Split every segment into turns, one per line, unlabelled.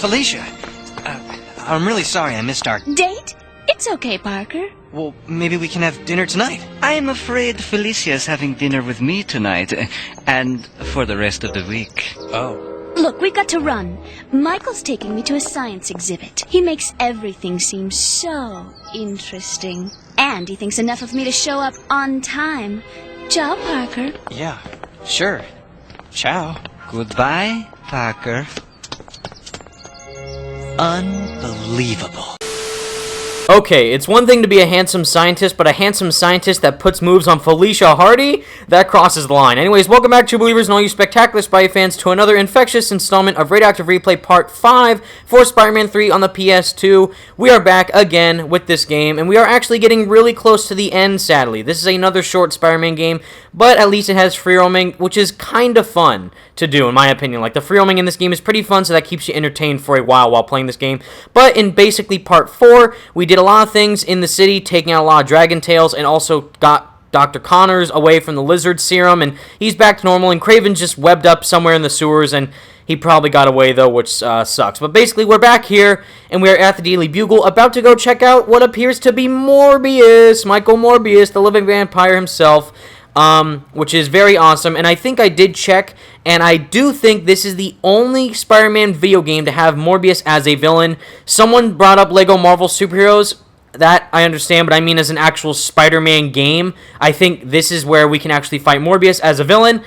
Felicia, I'm really sorry I missed our...
Date? It's okay, Parker.
Well, maybe we can have dinner tonight.
I'm afraid Felicia's having dinner with me tonight, and for the rest of the week.
Oh.
Look, we've got to run. Michael's taking me to a science exhibit. He makes everything seem so interesting. And he thinks enough of me to show up on time. Ciao, Parker.
Yeah, sure. Ciao.
Goodbye, Parker.
Unbelievable.
Okay, it's one thing to be a handsome scientist, but a handsome scientist that puts moves on Felicia Hardy? That crosses the line. Anyways, welcome back, true believers and all you spectacular Spidey fans, to another infectious installment of Radioactive Replay Part 5 for Spider-Man 3 on the PS2. We are back again with this game, and we are actually getting really close to the end, sadly. This is another short Spider-Man game, but at least it has free roaming, which is kind of fun to do, in my opinion. Like, the free roaming in this game is pretty fun, so that keeps you entertained for a while playing this game. But in basically Part 4, we did a lot of things in the city, taking out a lot of Dragon Tails, and also got Dr. Connors away from the lizard serum, and he's back to normal, and Kraven's just webbed up somewhere in the sewers, and he probably got away, though, which sucks. But basically, we're back here, and we are at the Daily Bugle, about to go check out what appears to be Morbius, Michael Morbius, the living vampire himself, which is very awesome. And I think I did check, and I do think this is the only Spider-Man video game to have Morbius as a villain. Someone brought up Lego Marvel Superheroes. That I understand, but I mean as an actual Spider-Man game, I think this is where we can actually fight Morbius as a villain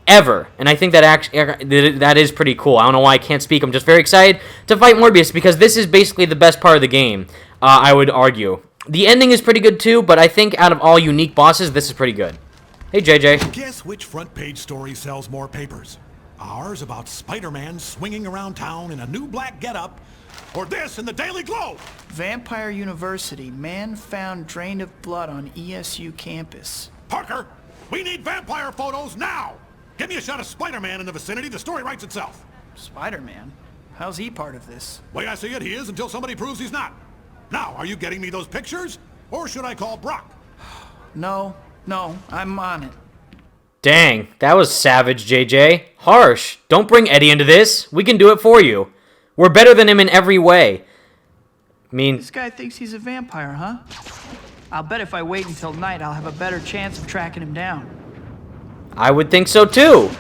ever. And I think that is pretty cool. I don't know why I can't speak. I'm just very excited to fight Morbius because this is basically the best part of the game, I would argue. The ending is pretty good too, but I think out of all unique bosses, this is pretty good. Hey, JJ.
Guess which front page story sells more papers? Ours about Spider-Man swinging around town in a new black getup, or this in the Daily Globe?
Vampire University, man found drained of blood on ESU campus.
Parker, we need vampire photos now! Give me a shot of Spider-Man in the vicinity, the story writes itself.
Spider-Man? How's he part of this?
Way I see it, he is until somebody proves he's not. Now, are you getting me those pictures? Or should I call Brock?
No, I'm on it.
Dang, that was savage, JJ. Harsh. Don't bring Eddie into this. We can do it for you. We're better than him in every way. I mean...
This guy thinks he's a vampire, huh? I'll bet if I wait until night, I'll have a better chance of tracking him down.
I would think so, too.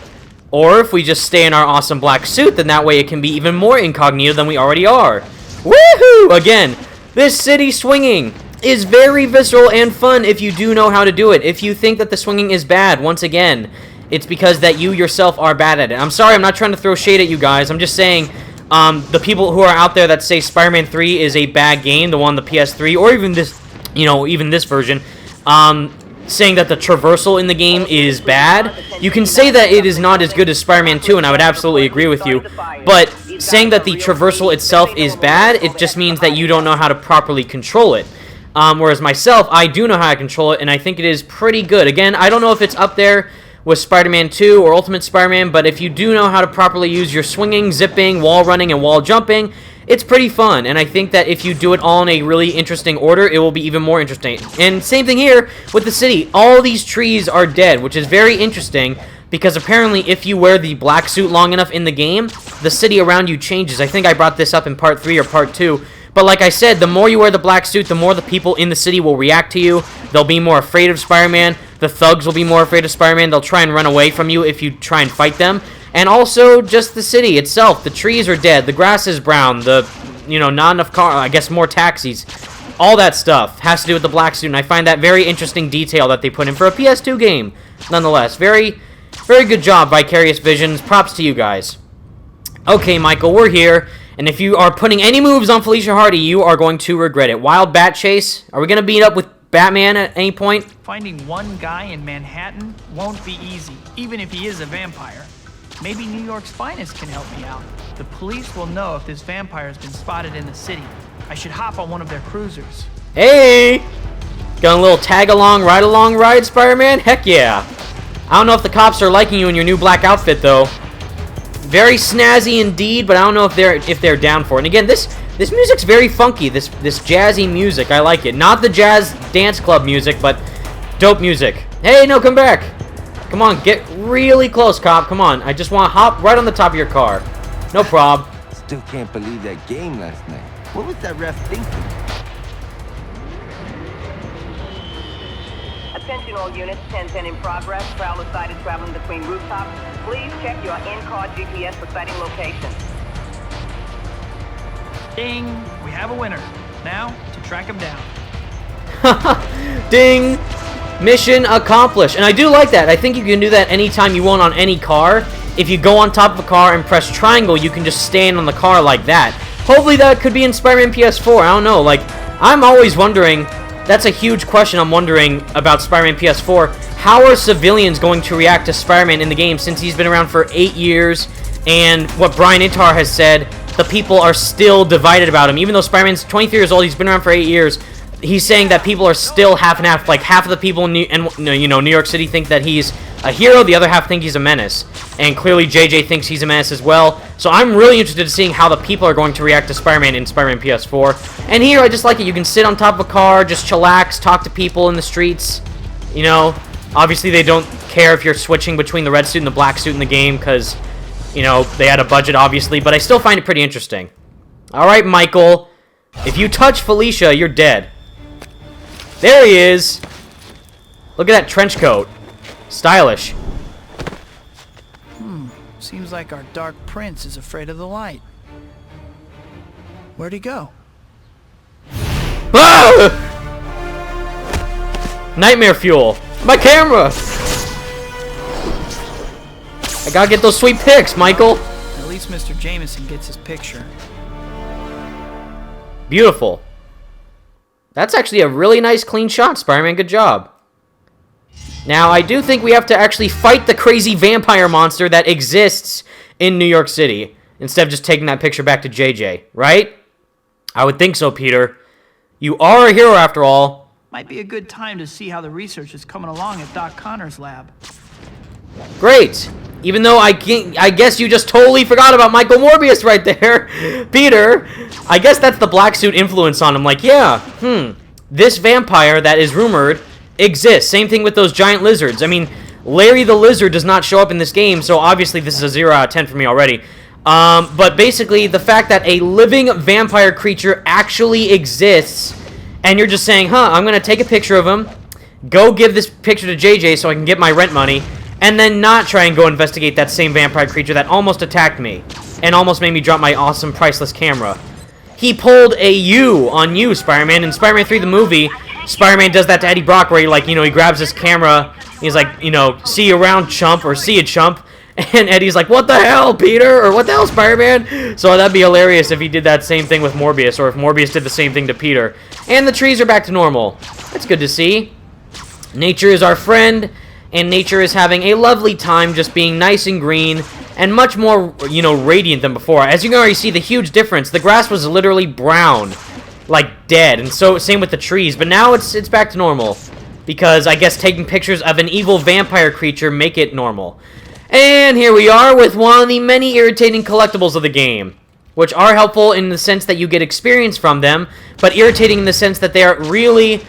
Or if we just stay in our awesome black suit, then that way it can be even more incognito than we already are. Woohoo! Again, this city swinging is very visceral and fun if you do know how to do it. If you think that the swinging is bad, once again, it's because that you yourself are bad at it. I'm sorry, I'm not trying to throw shade at you guys. I'm just saying... the people who are out there that say Spider-Man 3 is a bad game, the one on the PS3, or even this, even this version, saying that the traversal in the game is bad, you can say that it is not as good as Spider-Man 2, and I would absolutely agree with you, but saying that the traversal itself is bad, it just means that you don't know how to properly control it. Whereas myself, I do know how to control it, and I think it is pretty good. Again, I don't know if it's up there with Spider-Man 2 or Ultimate Spider-Man, but if you do know how to properly use your swinging, zipping, wall running, and wall jumping, it's pretty fun, and I think that if you do it all in a really interesting order, it will be even more interesting. And same thing here with the city. All these trees are dead, which is very interesting, because apparently if you wear the black suit long enough in the game, the city around you changes. I think I brought this up in Part 3 or Part 2, but like I said, the more you wear the black suit, the more the people in the city will react to you. They'll be more afraid of Spider-Man. The thugs will be more afraid of Spider-Man. They'll try and run away from you if you try and fight them. And also, just the city itself. The trees are dead. The grass is brown. Not enough car. I guess more taxis. All that stuff has to do with the black suit. And I find that very interesting detail that they put in for a PS2 game. Nonetheless, very, very good job, Vicarious Visions. Props to you guys. Okay, Michael, we're here. And if you are putting any moves on Felicia Hardy, you are going to regret it. Wild Bat Chase. Are we going to beat up with Batman at any point?
Finding one guy in Manhattan won't be easy, even if he is a vampire. Maybe New York's finest can help me out. The police will know if this vampire has been spotted in the city. I should hop on one of their cruisers.
Hey! Got a little tag-along, ride-along ride, Spider-Man? Heck yeah. I don't know if the cops are liking you in your new black outfit, though. Very snazzy indeed, but I don't know if they're down for it. And again, this music's very funky. This jazzy music, I like it. Not the jazz dance club music, but dope music. Hey, no, come back. Come on, get really close, cop. Come on. I just want to hop right on the top of your car. No prob.
still can't believe that game last night. What was that ref thinking?
Attention all units, 1010 in progress. Prowler sighted traveling between rooftops. Please check your in-car GPS for sighting location.
Ding! We have a winner. Now, to track him down.
Ding! Mission accomplished. And I do like that. I think you can do that anytime you want on any car. If you go on top of a car and press triangle, you can just stand on the car like that. Hopefully that could be in Spider-Man PS4. I don't know. Like, I'm always wondering... That's a huge question I'm wondering about Spider-Man PS4. How are civilians going to react to Spider-Man in the game since he's been around for 8 years? And what Brian Intar has said, the people are still divided about him. Even though Spider-Man's 23 years old, he's been around for 8 years. He's saying that people are still half and half. Like, half of the people in New York City think that he's a hero. The other half think he's a menace. And clearly JJ thinks he's a menace as well. So I'm really interested in seeing how the people are going to react to Spider-Man in Spider-Man PS4. And here, I just like it. You can sit on top of a car, just chillax, talk to people in the streets. You know, obviously they don't care if you're switching between the red suit and the black suit in the game because, you know, they had a budget, obviously. But I still find it pretty interesting. All right, Michael. If you touch Felicia, you're dead. There he is. Look at that trench coat. Stylish.
Seems like our Dark Prince is afraid of the light. Where'd he go?
Ah! Nightmare fuel. My camera. I gotta get those sweet pics, Michael.
At least Mr. Jameson gets his picture.
Beautiful. That's actually a really nice, clean shot, Spider-Man. Good job. Now, I do think we have to actually fight the crazy vampire monster that exists in New York City, instead of just taking that picture back to JJ, right? I would think so, Peter. You are a hero, after all.
Might be a good time to see how the research is coming along at Doc Connor's lab.
Great. Even though I guess you just totally forgot about Michael Morbius right there. Peter, I guess that's the black suit influence on him. Like, yeah, this vampire that is rumored exists. Same thing with those giant lizards. I mean, Larry the Lizard does not show up in this game, so obviously this is a 0 out of 10 for me already. But basically, the fact that a living vampire creature actually exists, and you're just saying, I'm going to take a picture of him, go give this picture to JJ so I can get my rent money, and then not try and go investigate that same vampire creature that almost attacked me, and almost made me drop my awesome, priceless camera. He pulled a U on you, Spider-Man. In Spider-Man 3, the movie, Spider-Man does that to Eddie Brock, where he, like, he grabs his camera, he's like, see you around, chump, or see you, chump. And Eddie's like, what the hell, Peter? Or what the hell, Spider-Man? So that'd be hilarious if he did that same thing with Morbius, or if Morbius did the same thing to Peter. And the trees are back to normal. That's good to see. Nature is our friend, and nature is having a lovely time just being nice and green, and much more, radiant than before. As you can already see, the huge difference. The grass was literally brown, like dead, and so same with the trees. But now it's back to normal, because I guess taking pictures of an evil vampire creature make it normal. And here we are with one of the many irritating collectibles of the game, which are helpful in the sense that you get experience from them, but irritating in the sense that they are really,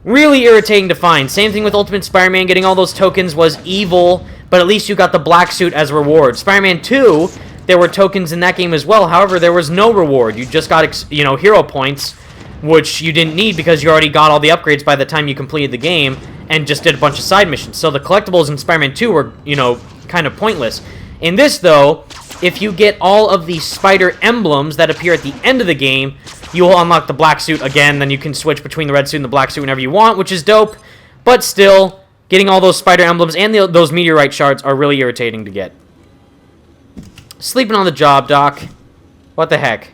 really irritating to find. Same thing with Ultimate Spider-Man. Getting all those tokens was evil, but at least you got the black suit as a reward. Spider-Man 2, there were tokens in that game as well. However, there was no reward. You just got, hero points, which you didn't need because you already got all the upgrades by the time you completed the game and just did a bunch of side missions. So the collectibles in Spider-Man 2 were, kind of pointless. In this, though, if you get all of the spider emblems that appear at the end of the game, you will unlock the black suit again. Then you can switch between the red suit and the black suit whenever you want, which is dope. But still, getting all those spider emblems and those meteorite shards are really irritating to get. Sleeping on the job, Doc. What the heck?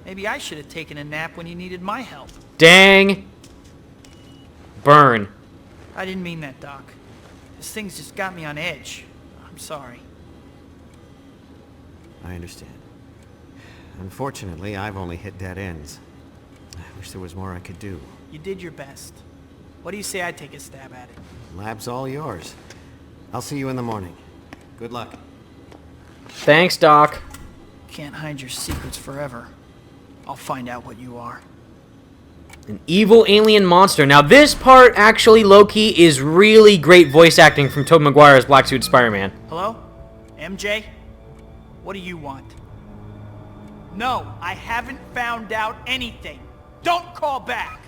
Maybe I should have taken a nap when you needed my help.
Dang. Burn.
I didn't mean that, Doc. This thing's just got me on edge. I'm sorry.
I understand. Unfortunately, I've only hit dead ends. I wish there was more I could do.
You did your best. What do you say I take a stab at it?
Lab's all yours. I'll see you in the morning. Good luck.
Thanks, Doc.
Can't hide your secrets forever. I'll find out what you are.
An evil alien monster. Now, this part, actually, low-key, is really great voice acting from Tobey Maguire as Black Suit Spider-Man.
Hello? MJ? What do you want? No, I haven't found out anything. Don't call back.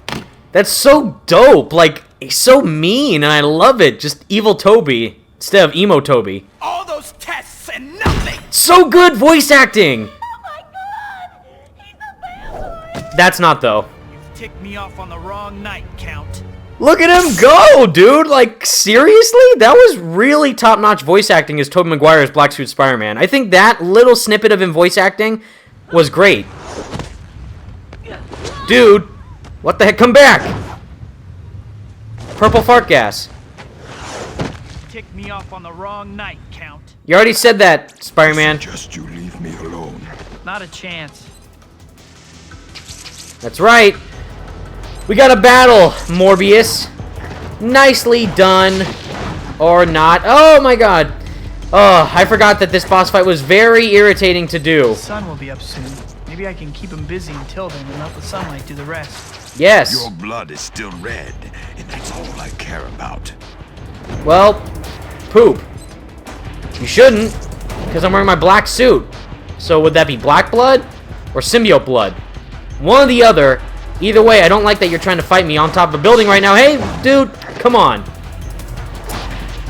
That's so dope. Like, he's so mean, and I love it. Just evil Toby instead of emo Toby.
All those tests and nothing.
So good voice acting.
Oh my god! He's a vampire!
That's not, though.
You've ticked me off on the wrong night, Count.
Look at him go, dude! Like, seriously? That was really top-notch voice acting as Tobey Maguire's Black Suit Spider-Man. I think that little snippet of him voice acting was great. Dude, what the heck? Come back! Purple fart gas.
Ticked me off on the wrong night, Count.
You already said that, Spider-Man.
Just you leave me alone.
Not a chance.
That's right. We got a battle, Morbius. Nicely done. Or not. Oh my god. Oh, I forgot that this boss fight was very irritating to do.
The sun will be up soon. Maybe I can keep him busy until then and let the sunlight do the rest.
Yes.
Your blood is still red, and that's all I care about.
Well, poop. You shouldn't, because I'm wearing my black suit. So would that be black blood or symbiote blood? One or the other. Either way, I don't like that you're trying to fight me on top of a building right now. Hey, dude, come on.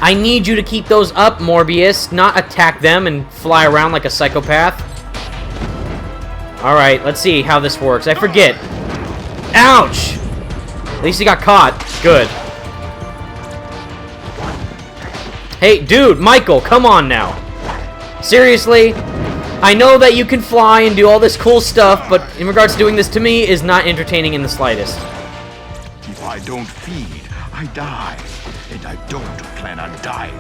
I need you to keep those up, Morbius, not attack them and fly around like a psychopath. Alright, let's see how this works. I forget. Ouch! At least he got caught. Good. Hey, dude, Michael, come on now. Seriously? I know that you can fly and do all this cool stuff, but in regards to doing this to me is not entertaining in the slightest.
If I don't feed, I die. And I don't plan on dying.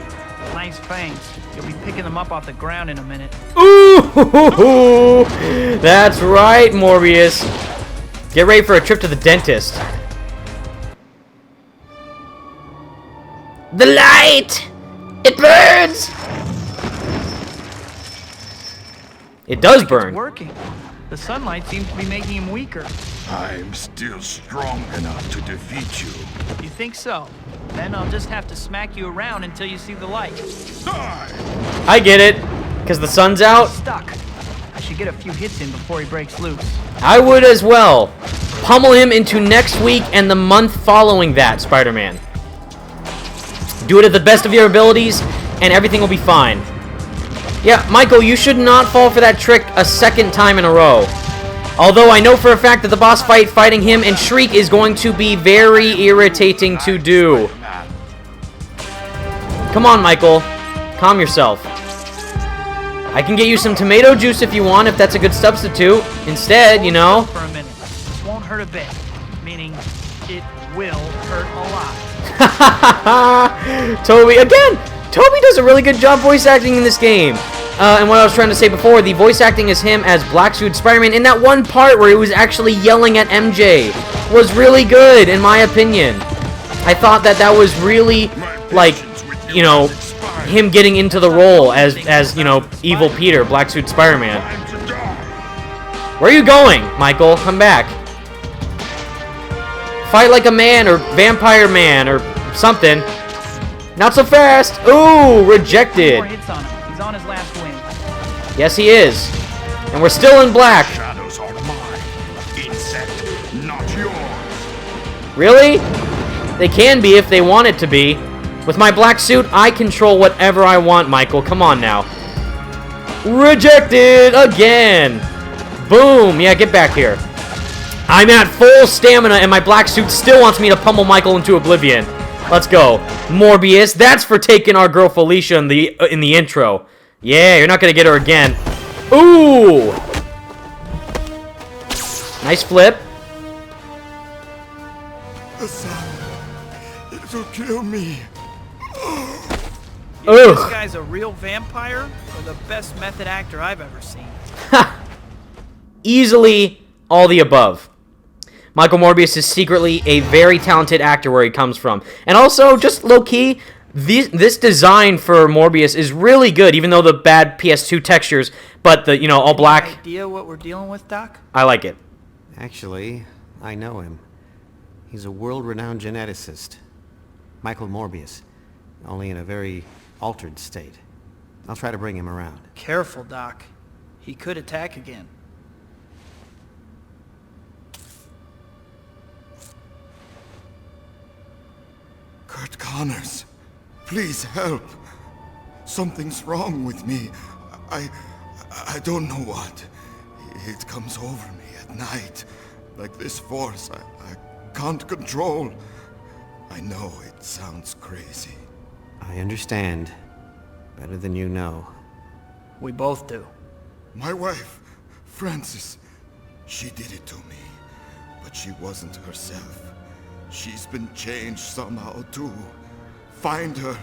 Nice fangs. You'll be picking them up off the ground in a minute.
Ooh! That's right, Morbius. Get ready for a trip to the dentist. The light! It burns! It does burn.
It's working. The sunlight seems to be making him weaker.
I'm still strong enough to defeat you.
You think so? Then I'll just have to smack you around until you see the light.
Die!
I get it. Because the sun's out.
Stuck. I should get a few hits in before he breaks loose.
I would as well. Pummel him into next week and the month following that, Spider-Man. Do it at the best of your abilities, and everything will be fine. Yeah, Michael, you should not fall for that trick a second time in a row. Although I know for a fact that the boss fight fighting him and Shriek is going to be very irritating to do. Come on, Michael. Calm yourself. I can get you some tomato juice if you want, if that's a good substitute. Instead, you know.
For a minute. This won't hurt a bit. Meaning, it will hurt a lot.
Toby, again! Toby does a really good job voice acting in this game. And what I was trying to say before, the voice acting as him as Black Suit Spider-Man in that one part where he was actually yelling at MJ was really good, in my opinion. I thought that that was really, like, you know, him getting into the role as you know, evil Peter, Black Suit Spider-Man. Where are you going, Michael? Come back. Fight like a man, or vampire man, or something. Not so fast. Ooh, rejected.
4 hits on him. He's on his last wing.
Yes, he is. And we're still in black.
Shadows are mine. Insect, not yours.
Really? They can be if they want it to be. With my black suit, I control whatever I want, Michael. Come on now. Rejected again. Boom. Yeah, get back here. I'm at full stamina, and my black suit still wants me to pummel Michael into oblivion. Let's go. Morbius, that's for taking our girl Felicia in the intro. Yeah, you're not going to get her again. Ooh! Nice flip.
The sun, it will kill me.
You think this
Ugh.
guy's a real vampire or the best method actor I've ever seen?
Easily all the above. Michael Morbius is secretly a very talented actor where he comes from. And also, just low-key, this design for Morbius is really good, even though the bad PS2 textures, but the, you know, all black.
Any idea what we're dealing with, Doc?
I like it.
Actually, I know him. He's a world-renowned geneticist. Michael Morbius, only in a very altered state. I'll try to bring him around.
Careful, Doc. He could attack again.
Kurt Connors, please help. Something's wrong with me. I don't know what. It comes over me at night, like this force I can't control. I know it sounds crazy.
I understand. Better than you know.
We both do.
My wife, Frances, she did it to me, but she wasn't herself. She's been changed somehow too. Find her.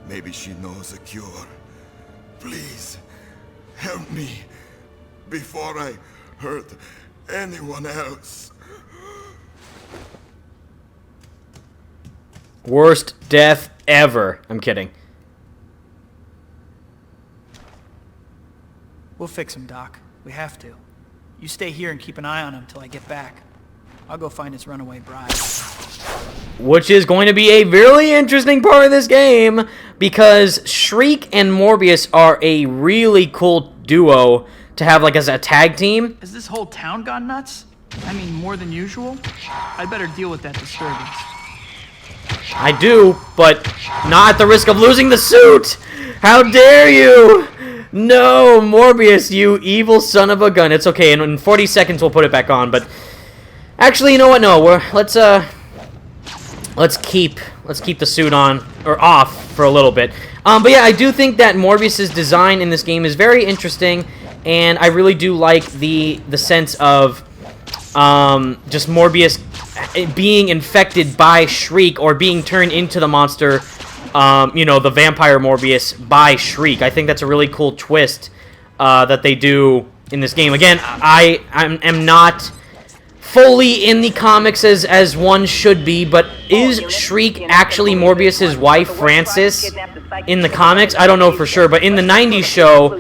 Maybe she knows a cure. Please, help me before I hurt anyone else.
Worst death ever. I'm kidding.
We'll fix him, Doc. We have to. You stay here and keep an eye on him till I get back. I'll go find his runaway bride.
Which is going to be a really interesting part of this game, because Shriek and Morbius are a really cool duo to have like as a tag team.
Has this whole town gone nuts? I mean, more than usual? I'd better deal with that disturbance.
I do, but not at the risk of losing the suit! How dare you! No, Morbius, you evil son of a gun. It's okay, in 40 seconds we'll put it back on, but... Actually, you know what? No, let's keep the suit on, or off, for a little bit. But yeah, I do think that Morbius's design in this game is very interesting, and I really do like the sense of just Morbius being infected by Shriek, or being turned into the monster, you know, the vampire Morbius by Shriek. I think that's a really cool twist that they do in this game. Again, I am not fully in the comics as one should be, but is Shriek actually Morbius's wife, Frances, in the comics? I don't know for sure, but in the 90s show,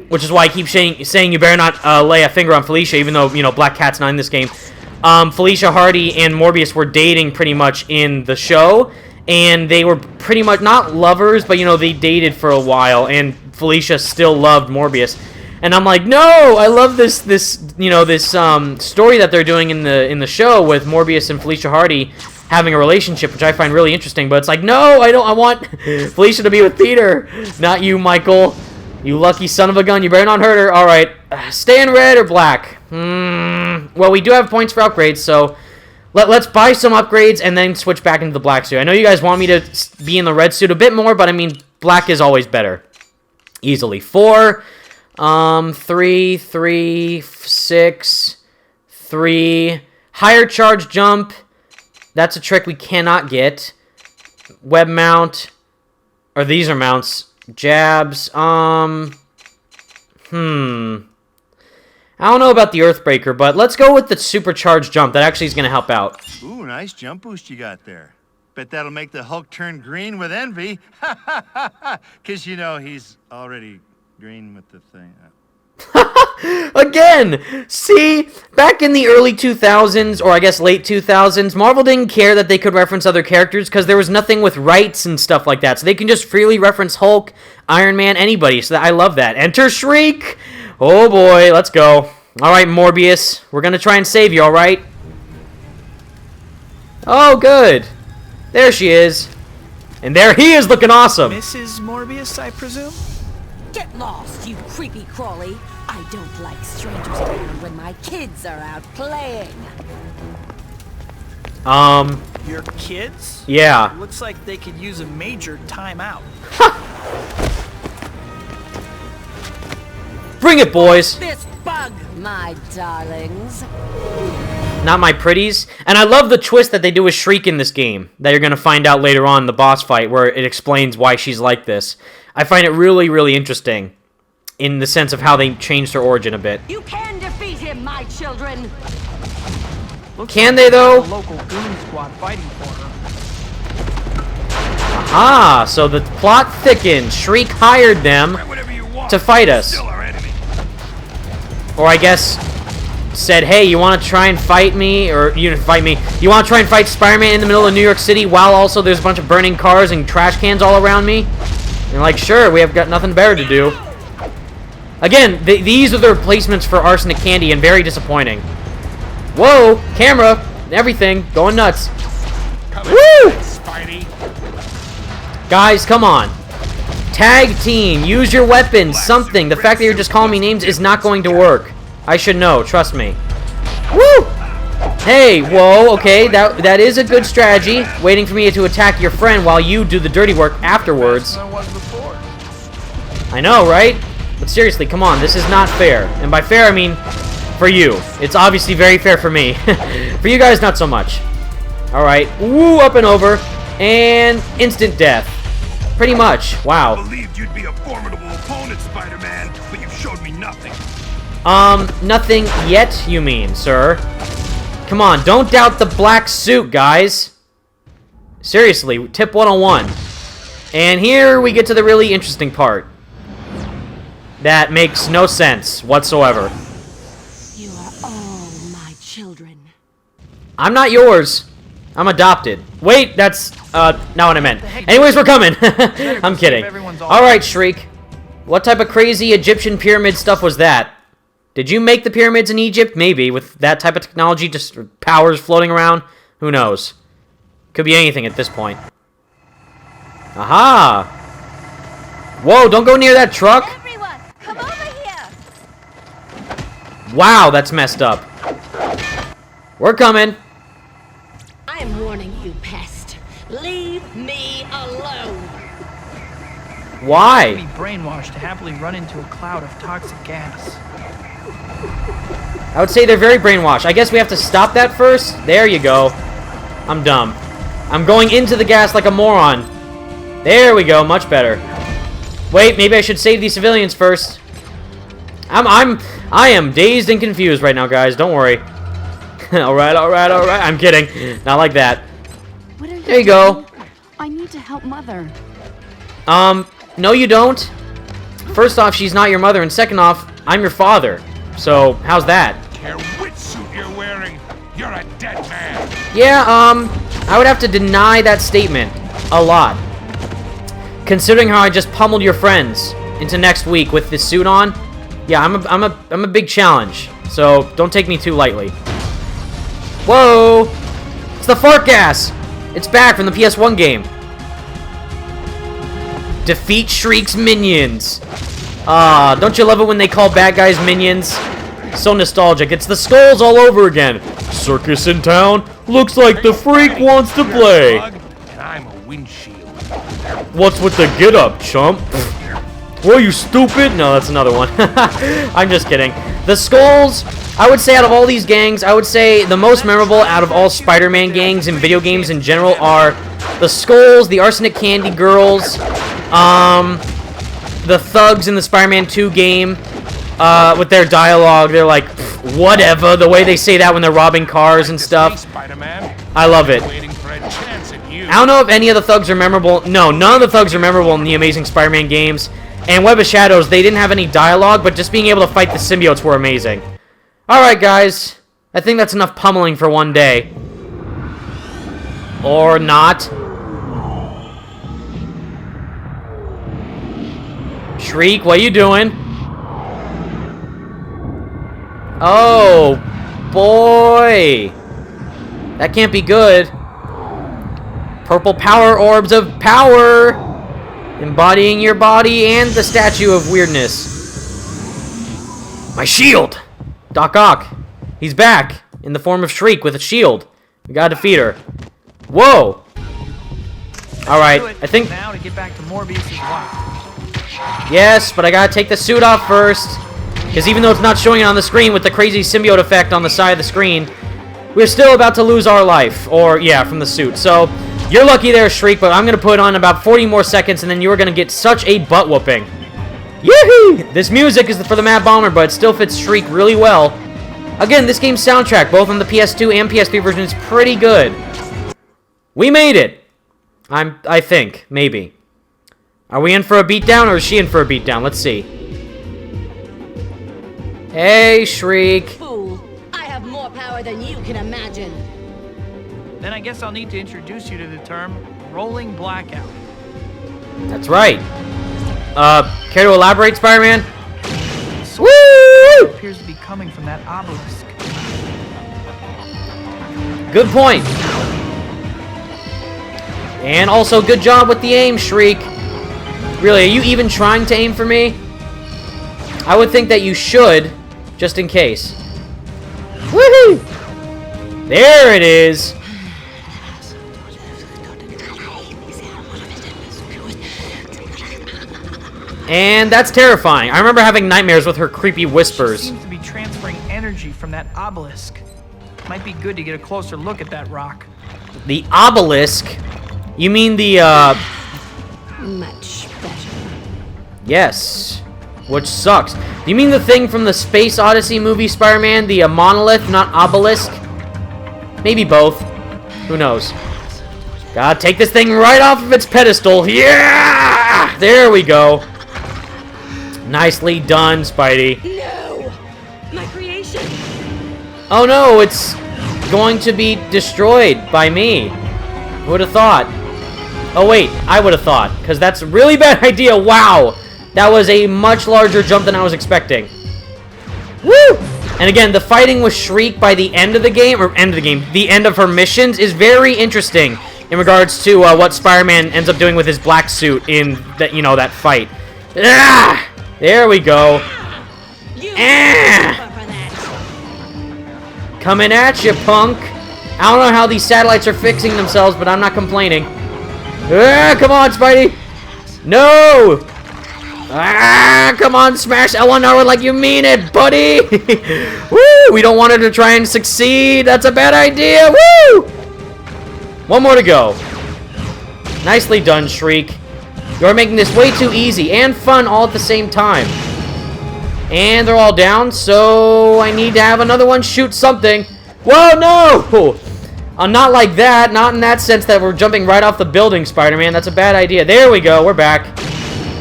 which is why I keep saying you better not lay a finger on Felicia, even though, you know, Black Cat's not in this game. Felicia Hardy and Morbius were dating pretty much in the show, and they were pretty much not lovers, but, you know, they dated for a while, and Felicia still loved Morbius. And I'm like, no, I love this story that they're doing in the show with Morbius and Felicia Hardy having a relationship, which I find really interesting. But it's like, no, I want Felicia to be with Peter, not you, Michael. You lucky son of a gun. You better not hurt her. All right, stay in red or black. Well, we do have points for upgrades, so let's buy some upgrades and then switch back into the black suit. I know you guys want me to be in the red suit a bit more, but I mean, black is always better. Easily. 4. 3, 6, 3. Higher charge jump. That's a trick we cannot get. Web mount. Or these are mounts. Jabs. I don't know about the Earthbreaker, but let's go with the supercharged jump. That actually is going to help out.
Ooh, nice jump boost you got there. Bet that'll make the Hulk turn green with envy. Because, you know, he's already green with the thing.
Again, see, back in the early 2000s, or I guess late 2000s, Marvel didn't care that they could reference other characters because there was nothing with rights and stuff like that. So they can just freely reference Hulk, Iron Man, anybody. So I love that. Enter Shriek! Oh boy, let's go. Alright, Morbius, we're gonna try and save you, alright? Oh, good. There she is. And there he is, looking awesome.
Mrs. Morbius, I presume?
Get lost, you creepy crawly. I don't like strangers around when my kids are out playing.
Your kids?
Yeah.
Looks like they could use a major timeout.
Bring it, boys.
This bug, my darlings.
Not my pretties. And I love the twist that they do with Shriek in this game that you're going to find out later on in the boss fight, where it explains why she's like this. I find it really, really interesting in the sense of how they changed her origin a bit.
You can defeat him, my children.
Can they, though?
A local goon squad fighting for her.
Aha, so the plot thickens. Shriek hired them to fight us. Or I guess said, hey, you want to try and fight me? Or you want to try and fight Spider-Man in the middle of New York City while also there's a bunch of burning cars and trash cans all around me? And like, sure, we have got nothing better to do. Again, these are the replacements for arsenic candy, and very disappointing. Whoa, camera, everything, going nuts. Woo!
Spidey.
Guys, come on. Tag team, use your weapons, something. The fact that you're just calling me names is not going to work. I should know, trust me. Woo! Hey, whoa, okay, that is a good strategy. Waiting for me to attack your friend while you do the dirty work afterwards. I know, right? But seriously, come on, this is not fair. And by fair, I mean for you. It's obviously very fair for me. For you guys, not so much. Alright, woo, up and over. And instant death. Pretty much, wow.
I believed you'd be a formidable opponent, Spider-Man, but you showed me nothing.
Nothing yet, you mean, sir? Come on, don't doubt the black suit, guys. Seriously, tip 101. And here we get to the really interesting part. That makes no sense whatsoever.
You are all my children.
I'm not yours. I'm adopted. Wait, that's, not what I meant. Anyways, we're coming. I'm kidding. Alright, Shriek. What type of crazy Egyptian pyramid stuff was that? Did you make the pyramids in Egypt? Maybe, with that type of technology, just powers floating around? Who knows? Could be anything at this point. Aha! Whoa, don't go near that truck!
Everyone, come over here!
Wow, that's messed up. We're coming.
I'm warning you, pest. Leave me alone.
Why?
Be brainwashed to happily run into a cloud of toxic gas.
I would say they're very brainwashed. I guess we have to stop that first? There you go. I'm dumb. I'm going into the gas like a moron. There we go, much better. Wait, maybe I should save these civilians first. I am dazed and confused right now, guys. Don't worry. Alright. I'm kidding. Not like that.
What are you
There you go.
I need to help Mother.
No you don't. First off, she's not your mother, and second off, I'm your father. So, how's that?
Care which suit you're wearing, you're a dead man.
Yeah, I would have to deny that statement a lot. Considering how I just pummeled your friends into next week with this suit on, yeah, I'm a big challenge. So, don't take me too lightly. Whoa! It's the fart gas! It's back from the PS1 game. Defeat Shriek's minions. Don't you love it when they call bad guys minions? So nostalgic. It's the skulls all over again. Circus in town? Looks like the freak wants to play.
And I'm a windshield.
What's with the get up, chump? Were you stupid? No, that's another one. I'm just kidding. The skulls, I would say out of all these gangs, I would say the most memorable out of all Spider-Man gangs and video games in general are the skulls, the arsenic candy girls, the thugs in the Spider-Man 2 game, with their dialogue. They're like, whatever, the way they say that when they're robbing cars and stuff. I love it. I don't know if any of the thugs are memorable. No, none of the thugs are memorable in the Amazing Spider-Man games. And Web of Shadows, they didn't have any dialogue, but just being able to fight the symbiotes were amazing. Alright, guys. I think that's enough pummeling for one day. Or not. Shriek, what are you doing? Oh, boy. That can't be good. Purple power orbs of power. Embodying your body and the statue of weirdness. My shield! Doc Ock. He's back. In the form of Shriek with a shield. We gotta defeat her. Whoa! Alright, I think...
Now to get back to Morbius' wife.
Yes, but I gotta take the suit off first. Because even though it's not showing it on the screen with the crazy symbiote effect on the side of the screen, we're still about to lose our life. Or, yeah, from the suit. So, you're lucky there, Shriek, but I'm gonna put on about 40 more seconds and then you're gonna get such a butt whooping. Yoo-hoo! This music is for the Mad Bomber, but it still fits Shriek really well. Again, this game's soundtrack, both on the PS2 and PS3 version, is pretty good. We made it! I think. Maybe. Are we in for a beatdown, or is she in for a beatdown? Let's see. Hey, Shriek.
Fool, I have more power than you can imagine.
Then I guess I'll need to introduce you to the term rolling blackout.
That's right. Care to elaborate, Spider-Man?
It appears to be coming from that obelisk.
Good point. And also, good job with the aim, Shriek. Really, are you even trying to aim for me? I would think that you should, just in case. Woohoo! There it is. And that's terrifying. I remember having nightmares with her creepy whispers.
She seems to be transferring energy from that obelisk. Might be good to get a closer look at that rock.
The obelisk? You mean the,
Much better.
Yes. Which sucks. Do you mean the thing from the Space Odyssey movie, Spider-Man? The monolith, not obelisk? Maybe both. Who knows? Gotta take this thing right off of its pedestal. Yeah! There we go. Nicely done, Spidey.
No! My creation!
Oh no, it's going to be destroyed by me. Who would have thought? Oh wait, I would have thought, because that's a really bad idea. Wow, that was a much larger jump than I was expecting. Woo! And again, the fighting with Shriek by the end of the game, the end of her missions is very interesting in regards to what Spider-Man ends up doing with his black suit in that, that fight. Ah! There we go. Ah! Coming at you, punk. I don't know how these satellites are fixing themselves, but I'm not complaining. Ah, come on, Spidey. No. Ah, come on, smash L1R like you mean it, buddy. Woo, we don't want her to try and succeed. That's a bad idea. Woo. One more to go. Nicely done, Shriek. You're making this way too easy and fun all at the same time. And they're all down, so I need to have another one shoot something. Whoa, no! Not like that. Not in that sense that we're jumping right off the building, Spider-Man. That's a bad idea. There we go. We're back.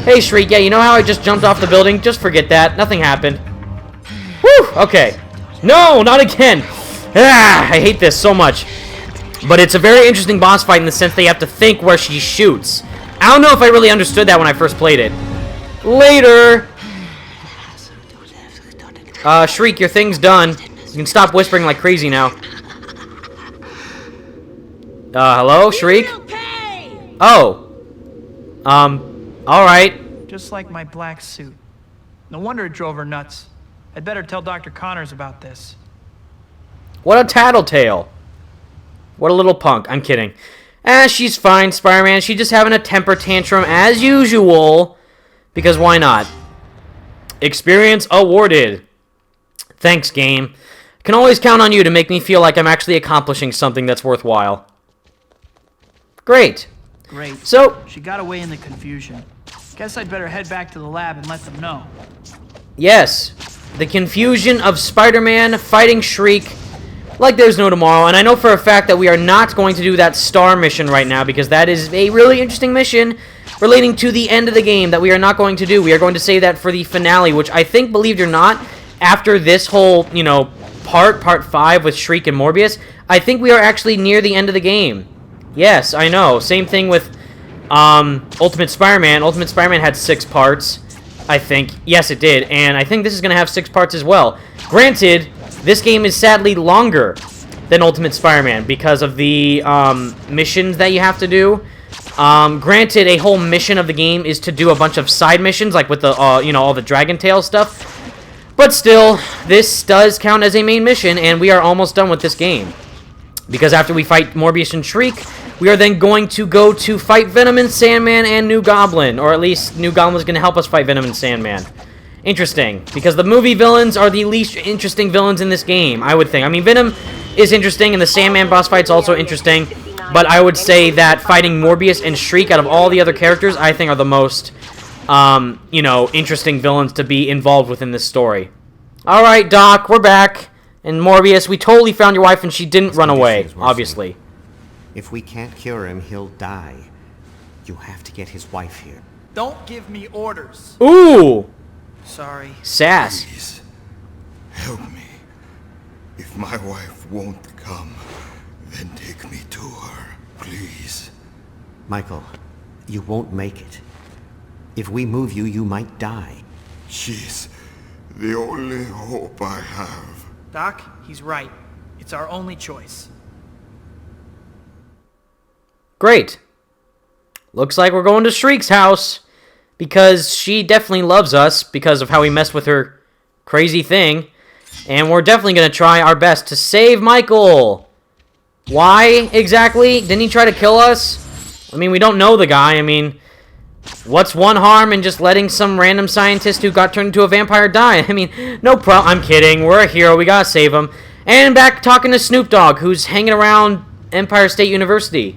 Hey, Shriek. Yeah, you know how I just jumped off the building? Just forget that. Nothing happened. Whew! Okay. No, not again. Ah, I hate this so much. But it's a very interesting boss fight in the sense that you have to think where she shoots. I don't know if I really understood that when I first played it. Later! Shriek, your thing's done. You can stop whispering like crazy now. Hello, Shriek? Oh. Alright.
Just like my black suit. No wonder it drove her nuts. I'd better tell Dr. Connors about this.
What a tattletale. What a little punk. I'm kidding. She's fine, Spider-Man. She's just having a temper tantrum as usual. Because why not? Experience awarded. Thanks, game. Can always count on you to make me feel like I'm actually accomplishing something that's worthwhile. Great.
Great.
So,
she got away in the confusion. Guess I'd better head back to the lab and let them know.
Yes. The confusion of Spider-Man fighting Shriek like there's no tomorrow. And I know for a fact that we are not going to do that star mission right now because that is a really interesting mission relating to the end of the game that we are not going to do. We are going to save that for the finale, which I think, believe it or not, after this whole, part 5 with Shriek and Morbius, I think we are actually near the end of the game. Yes, I know. Same thing with Ultimate Spider-Man. Ultimate Spider-Man had 6 parts, I think. Yes, it did. And I think this is going to have 6 parts as well. Granted, this game is sadly longer than Ultimate Spider-Man because of the missions that you have to do. Granted, a whole mission of the game is to do a bunch of side missions, like with the, all the Dragon Tail stuff. But still, this does count as a main mission, and we are almost done with this game. Because after we fight Morbius and Shriek, we are then going to go to fight Venom and Sandman and New Goblin. Or at least New Goblin is going to help us fight Venom and Sandman. Interesting. Because the movie villains are the least interesting villains in this game, I would think. I mean, Venom is interesting, and the Sandman boss fight's also interesting. But I would say that fighting Morbius and Shriek out of all the other characters, I think are the most, interesting villains to be involved within this story. Alright, Doc, we're back. And Morbius, we totally found your wife and she didn't run away, obviously.
If we can't cure him, he'll die. You have to get his wife here.
Don't give me orders.
Ooh!
Sorry.
Sass.
Please, help me. If my wife won't come, then take me to her, please.
Michael, you won't make it. If we move you, you might die.
She's The only hope I have.
Doc, he's right. It's our only choice.
Great. Looks like we're going to Shriek's house. Because she definitely loves us because of how we messed with her crazy thing. And we're definitely going to try our best to save Michael. Why exactly? Didn't he try to kill us? I mean, we don't know the guy. I mean, what's one harm in just letting some random scientist who got turned into a vampire die? I mean, no problem. I'm kidding. We're a hero. We gotta save him. And back talking to Snoop Dogg, who's hanging around Empire State University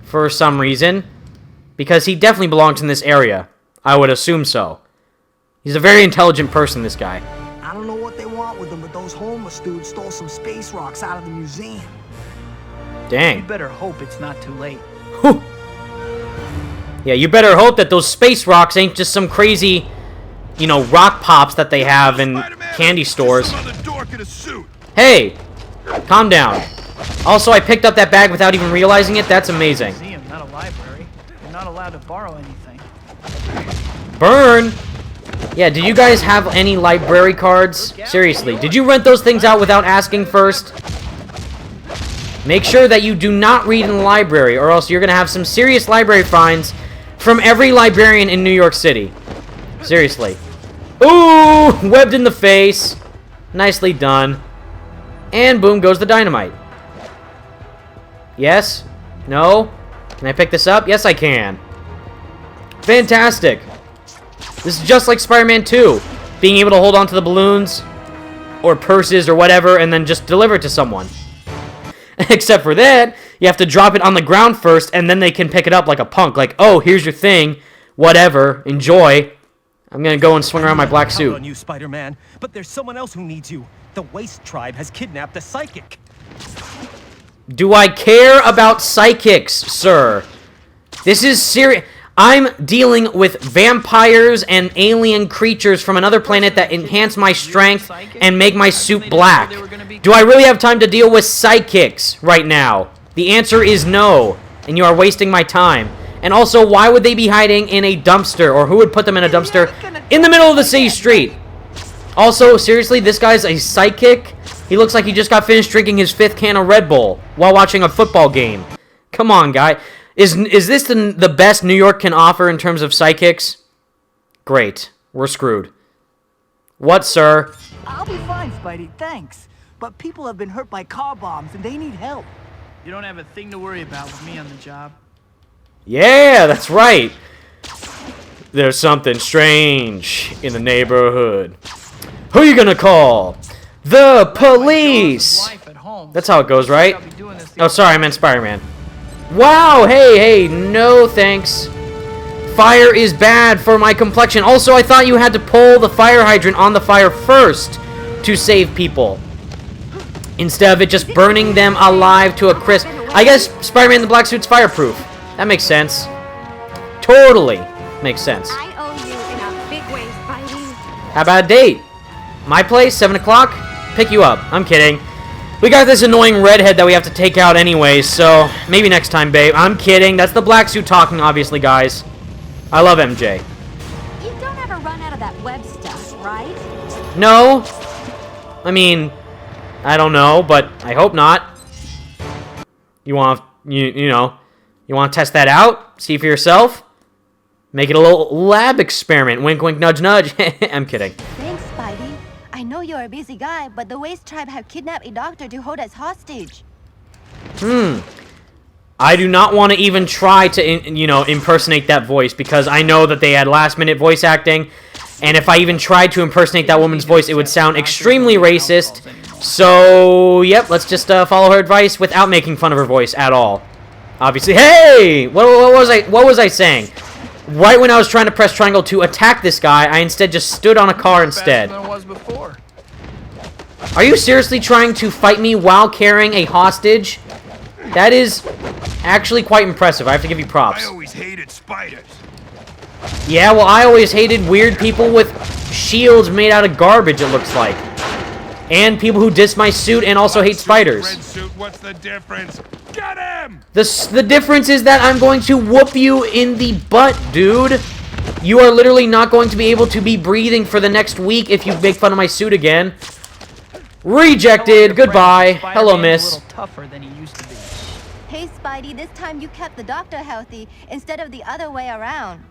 for some reason. Because he definitely belongs in this area. I would assume so. He's a very intelligent person, this guy.
I don't know what they want with them, but those homeless dudes stole some space rocks out of the museum.
Dang.
You better hope it's not too late.
Whew. Yeah, you better hope that those space rocks ain't just some crazy, you know, rock pops that they have in candy stores. Hey, calm down. Also, I picked up that bag without even realizing it. That's amazing.
Museum, not a library. You're not allowed to borrow anything.
Burn! Yeah, did you guys have any library cards? Seriously, did you rent those things out without asking first? Make sure that you do not read in the library, or else you're going to have some serious library fines from every librarian in New York City. Seriously. Ooh! Webbed in the face. Nicely done. And boom goes the dynamite. Yes? No? Can I pick this up? Yes, I can. Fantastic. This is just like Spider-Man 2. Being able to hold on to the balloons, or purses, or whatever, and then just deliver it to someone. Except for that, you have to drop it on the ground first, and then they can pick it up like a punk. Like, oh, here's your thing. Whatever. Enjoy. I'm gonna go and swing around my black suit.
On you, Spider-Man, but there's someone else who needs you. The Waste Tribe has kidnapped a psychic.
Do I care about psychics, sir? This is serious. I'm dealing with vampires and alien creatures from another planet that enhance my strength and make my suit black. Do I really have time to deal with psychics right now? The answer is no, and you are wasting my time. And also, why would they be hiding in a dumpster, or who would put them in a dumpster in the middle of the city street? Also, seriously, this guy's a psychic? He looks like he just got finished drinking his 5th can of Red Bull while watching a football game. Come on, guy. Is this the best New York can offer in terms of psychics? Great. We're screwed. What, sir?
I'll be fine, Spidey, thanks. But people have been hurt by car bombs, and they need help.
You don't have a thing to worry about with me on the job.
Yeah, that's right. There's something strange in the neighborhood. Who are you gonna call? The police! That's how it goes, right? Oh, sorry, I meant Spider-Man. Wow, hey, no thanks. Fire is bad for my complexion. Also, I thought you had to pull the fire hydrant on the fire first to save people, instead of it just burning them alive to a crisp. I guess Spider-Man in the black suit's fireproof. That makes sense. Totally makes sense.
I owe you in a big way, Spidey.
How about a date? My place, 7 o'clock? Pick you up. I'm kidding. We got this annoying redhead that we have to take out anyway, so maybe next time, babe. I'm kidding. That's the black suit talking, obviously, guys. I love MJ.
You don't ever run out of that web stuff, right?
No. I mean, I don't know, but I hope not. You want, you know, you want to test that out? See for yourself? Make it a little lab experiment. Wink, wink, nudge, nudge. I'm kidding.
Thanks, Spidey. I know you're a busy guy, but the Waste Tribe have kidnapped a doctor to hold us hostage.
I do not want to even try to, you know, impersonate that voice, because I know that they had last-minute voice acting, and if I even tried to impersonate that woman's voice, it would sound extremely racist. So, yep, let's just follow her advice without making fun of her voice at all. Obviously, hey! What was I saying? Right when I was trying to press triangle to attack this guy, I instead just stood on a car instead. Are you seriously trying to fight me while carrying a hostage? That is actually quite impressive. I have to give you props.
I always hated spiders.
Yeah, well, I always hated weird people with shields made out of garbage, it looks like. And people who diss my suit and also hate spiders.
Red suit, what's the difference? Get him!
The difference is that I'm going to whoop you in the butt, dude. You are literally not going to be able to be breathing for the next week if you make fun of my suit again. Rejected. Goodbye. Hello, miss.
A little tougher than he used to be.
Hey, Spidey, this time you kept the doctor healthy instead of the other way around.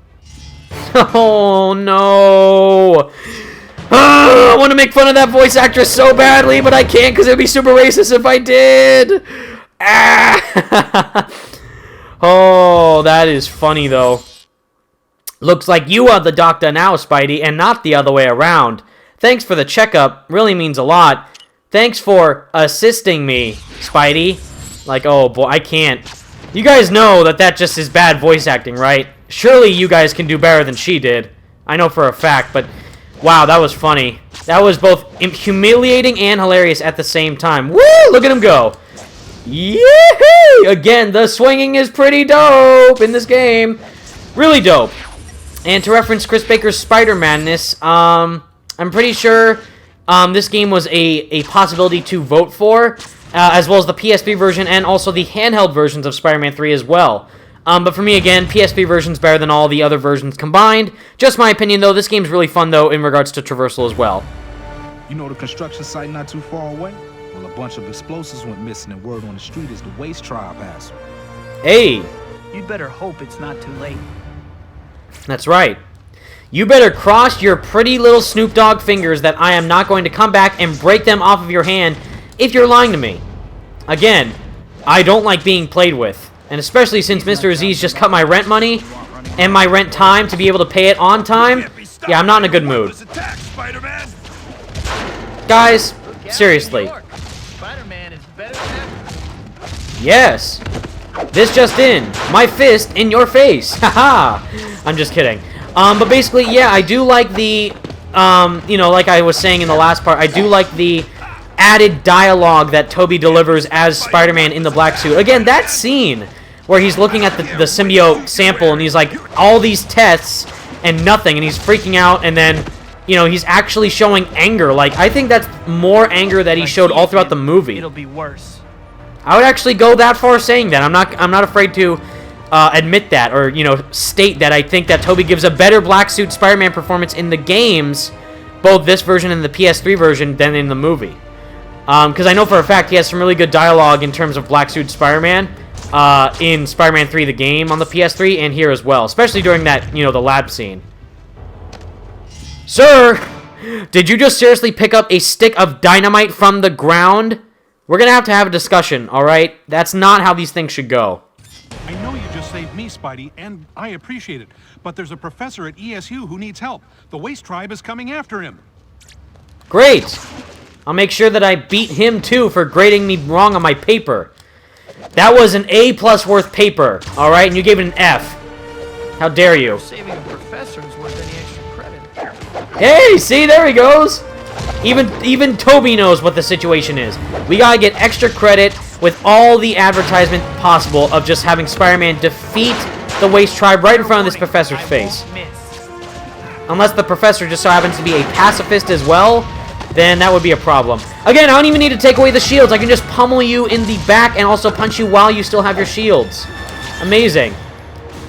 Oh, no. I want to make fun of that voice actress so badly, but I can't because it would be super racist if I did. Ah. Oh, that is funny, though. Looks like you are the doctor now, Spidey, and not the other way around. Thanks for the checkup. Really means a lot. Thanks for assisting me, Spidey. Like, oh, boy, I can't. You guys know that just is bad voice acting, right? Surely you guys can do better than she did. I know for a fact, but wow, that was funny. That was both humiliating and hilarious at the same time. Woo! Look at him go. Yee-hoo! Again, the swinging is pretty dope in this game. Really dope. And to reference Chris Baker's Spider-Man-ness, I'm pretty sure this game was a possibility to vote for, as well as the PS3 version and also the handheld versions of Spider-Man 3 as well. But for me, again, PSP version's better than all the other versions combined. Just my opinion, though. This game's really fun, though, in regards to traversal as well.
You know the construction site not too far away? Well, a bunch of explosives went missing, and word on the street is the Waste Tribe has them.
Hey!
You'd better hope it's not too late.
That's right. You better cross your pretty little Snoop Dogg fingers that I am not going to come back and break them off of your hand if you're lying to me. Again, I don't like being played with. And especially since Mr. Aziz just cut my rent money and my rent time to be able to pay it on time. Yeah, I'm not in a good mood. Guys, seriously. Yes. This just in. My fist in your face. Haha. I'm just kidding. But basically, yeah, I do like the, you know, like I was saying in the last part, I do like the added dialogue that Tobey delivers as Spider-Man in the black suit. Again, that scene where he's looking at the symbiote sample and he's like, all these tests and nothing, and he's freaking out, and then, you know, he's actually showing anger. Like, I think that's more anger that he showed all throughout the movie.
It'll be worse.
I would actually go that far saying that. I'm not afraid to admit that, or, you know, state that I think that Tobey gives a better black suit Spider-Man performance in the games, both this version and the PS3 version, than in the movie. Because I know for a fact he has some really good dialogue in terms of black suit Spider-Man in Spider-Man 3 the game on the PS3 and here as well, especially during that, you know, the lab scene. Sir, did you just seriously pick up a stick of dynamite from the ground? We're gonna have to have a discussion, alright? That's not how these things should go.
I know you just saved me, Spidey, and I appreciate it, but there's a professor at ESU who needs help. The Waste Tribe is coming after him.
Great! I'll make sure that I beat him, too, for grading me wrong on my paper. That was an A+ worth paper, alright? And you gave it an F. How dare you?
Saving a professor is worth any extra credit.
Hey, see, there he goes! Even Tobey knows what the situation is. We gotta get extra credit with all the advertisement possible of just having Spider-Man defeat the Waste Tribe right in front of this professor's face. Unless the professor just so happens to be a pacifist as well, then that would be a problem. Again, I don't even need to take away the shields. I can just pummel you in the back and also punch you while you still have your shields. Amazing.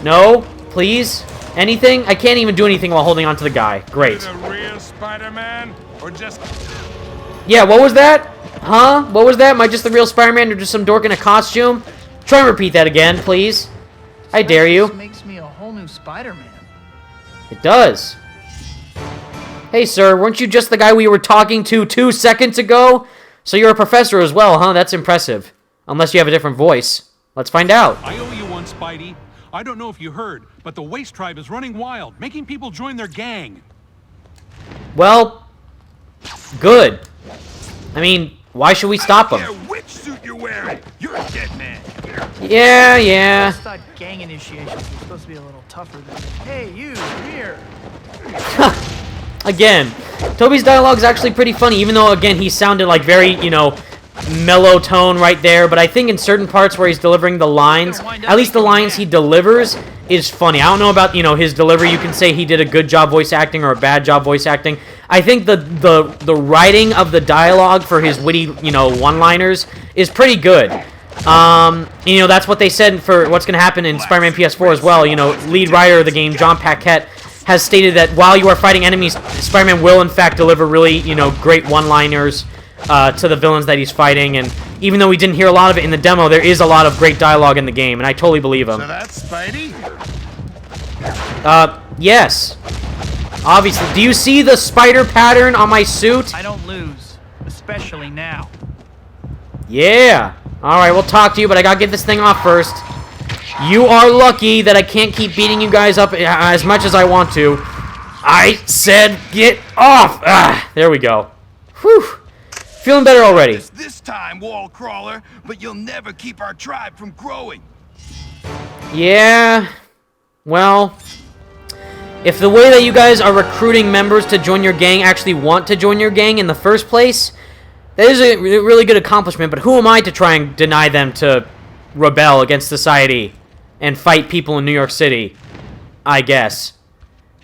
No, please. Anything? I can't even do anything while holding on to the guy. Great.
The real Spider-Man, or just...
Yeah, what was that? Huh? What was that? Am I just the real Spider-Man or just some dork in a costume? Try and repeat that again, please. I dare you.
This makes me a whole new Spider-Man.
It does. Hey, sir, weren't you just the guy we were talking to 2 seconds ago? So you're a professor as well, huh? That's impressive. Unless you have a different voice. Let's find out.
I owe you one, Spidey. I don't know if you heard, but the Waste Tribe is running wild, making people join their gang.
Well, good. I mean, why should we stop them?
Which suit you're wearing? You're a dead man.
Yeah.
I thought gang initiations were supposed to be a little tougher than, hey, you, here.
Again, Tobey's dialogue is actually pretty funny, even though, again, he sounded like very, you know, mellow tone right there, but I think in certain parts where he's delivering the lines, at least the lines he delivers, is funny. I don't know about, you know, his delivery. You can say he did a good job voice acting or a bad job voice acting. I think the writing of the dialogue for his witty, you know, one-liners is pretty good. You know, that's what they said for what's going to happen in Spider-Man PS4 as well. You know, lead writer of the game, John Paquette, has stated that while you are fighting enemies, Spider-Man will in fact deliver really, you know, great one-liners to the villains that he's fighting. And even though we didn't hear a lot of it in the demo, there is a lot of great dialogue in the game, and I totally believe him.
So that's Spidey?
Yes. Obviously. Do you see the spider pattern on my suit?
I don't lose, especially now.
Yeah. Alright, we'll talk to you, but I gotta get this thing off first. You are lucky that I can't keep beating you guys up as much as I want to. I said get off! Ah, there we go. Whew. Feeling better already.
This time, wall crawler, but you'll never keep our tribe from growing.
Yeah. Well, if the way that you guys are recruiting members to join your gang actually want to join your gang in the first place, that is a really good accomplishment, but who am I to try and deny them to rebel against society and fight people in New York City? I guess.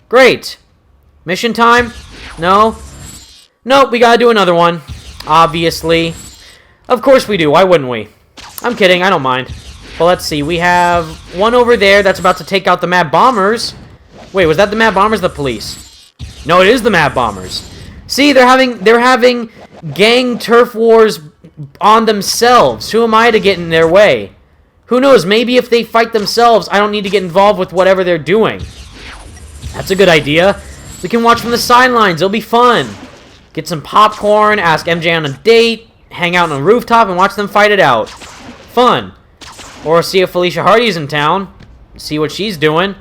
Great. Mission time? No? Nope, we gotta do another one. Obviously. Of course we do, why wouldn't we? I'm kidding, I don't mind. But let's see, we have one over there that's about to take out the Mad Bombers. Wait, was that the Mad Bombers or the police? No, it is the Mad Bombers. See, they're having gang turf wars on themselves. Who am I to get in their way? Who knows, maybe if they fight themselves, I don't need to get involved with whatever they're doing. That's a good idea. We can watch from the sidelines, it'll be fun. Get some popcorn, ask MJ on a date, hang out on a rooftop and watch them fight it out. Fun. Or see if Felicia Hardy's in town. See what she's doing.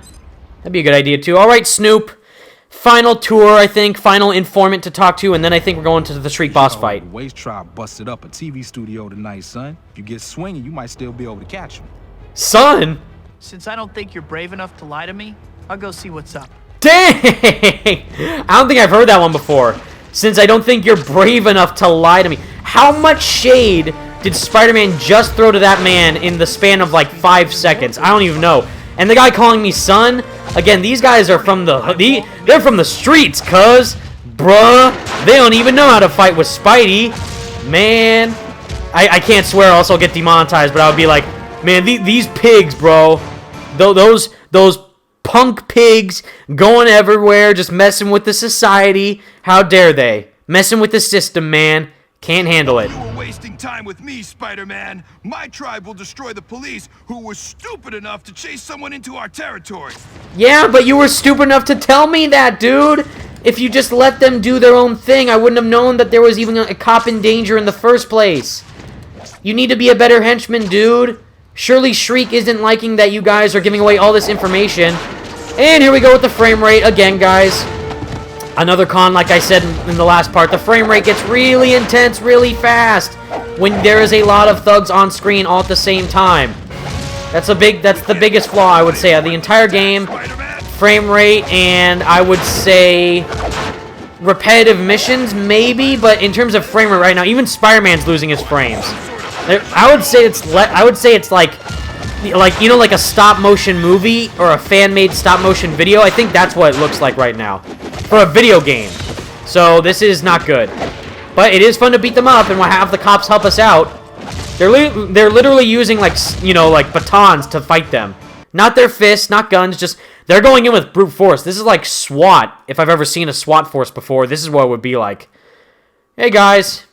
That'd be a good idea too. Alright, Snoop. Final tour, I think. Final informant to talk to, and then I think we're going to the Shriek boss fight.
The Waste Tribe busted up a TV studio tonight, son. If you get swinging, you might still be able to catch them.
Son!
Since I don't think you're brave enough to lie to me, I'll go see what's up.
Dang! I don't think I've heard that one before. Since I don't think you're brave enough to lie to me. How much shade did Spider-Man just throw to that man in the span of like 5 seconds? I don't even know. And the guy calling me son, again, these guys are from they're from the streets, cuz. Bruh, they don't even know how to fight with Spidey. Man, I can't swear, else I'll get demonetized, but I would be like, man, these pigs, bro. Those punk pigs going everywhere, just messing with the society. How dare they? Messing with the system, man. Can't handle it.
You were wasting time with me, Spider-Man. My tribe will destroy the police who were stupid enough to chase someone into our territory.
Yeah, but you were stupid enough to tell me that, dude. If you just let them do their own thing, I wouldn't have known that there was even a cop in danger in the first place. You need to be a better henchman, dude. Surely Shriek isn't liking that you guys are giving away all this information. And here we go with the frame rate again, guys. Another con, like I said in the last part, the frame rate gets really intense really fast when there is a lot of thugs on screen all at the same time. That's the biggest flaw, I would say, of the entire game. Frame rate, and I would say repetitive missions, maybe, but in terms of frame rate right now, even Spider-Man's losing his frames. I would say it's like you know, like a stop motion movie or a fan-made stop motion video. I think that's what it looks like right now for a video game. So this is not good, but it is fun to beat them up and have the cops help us out. They're literally using, like, you know, like batons to fight them, not their fists, not guns, just they're going in with brute force. This is like SWAT. If I've ever seen a SWAT force before, this is what it would be like. Hey guys,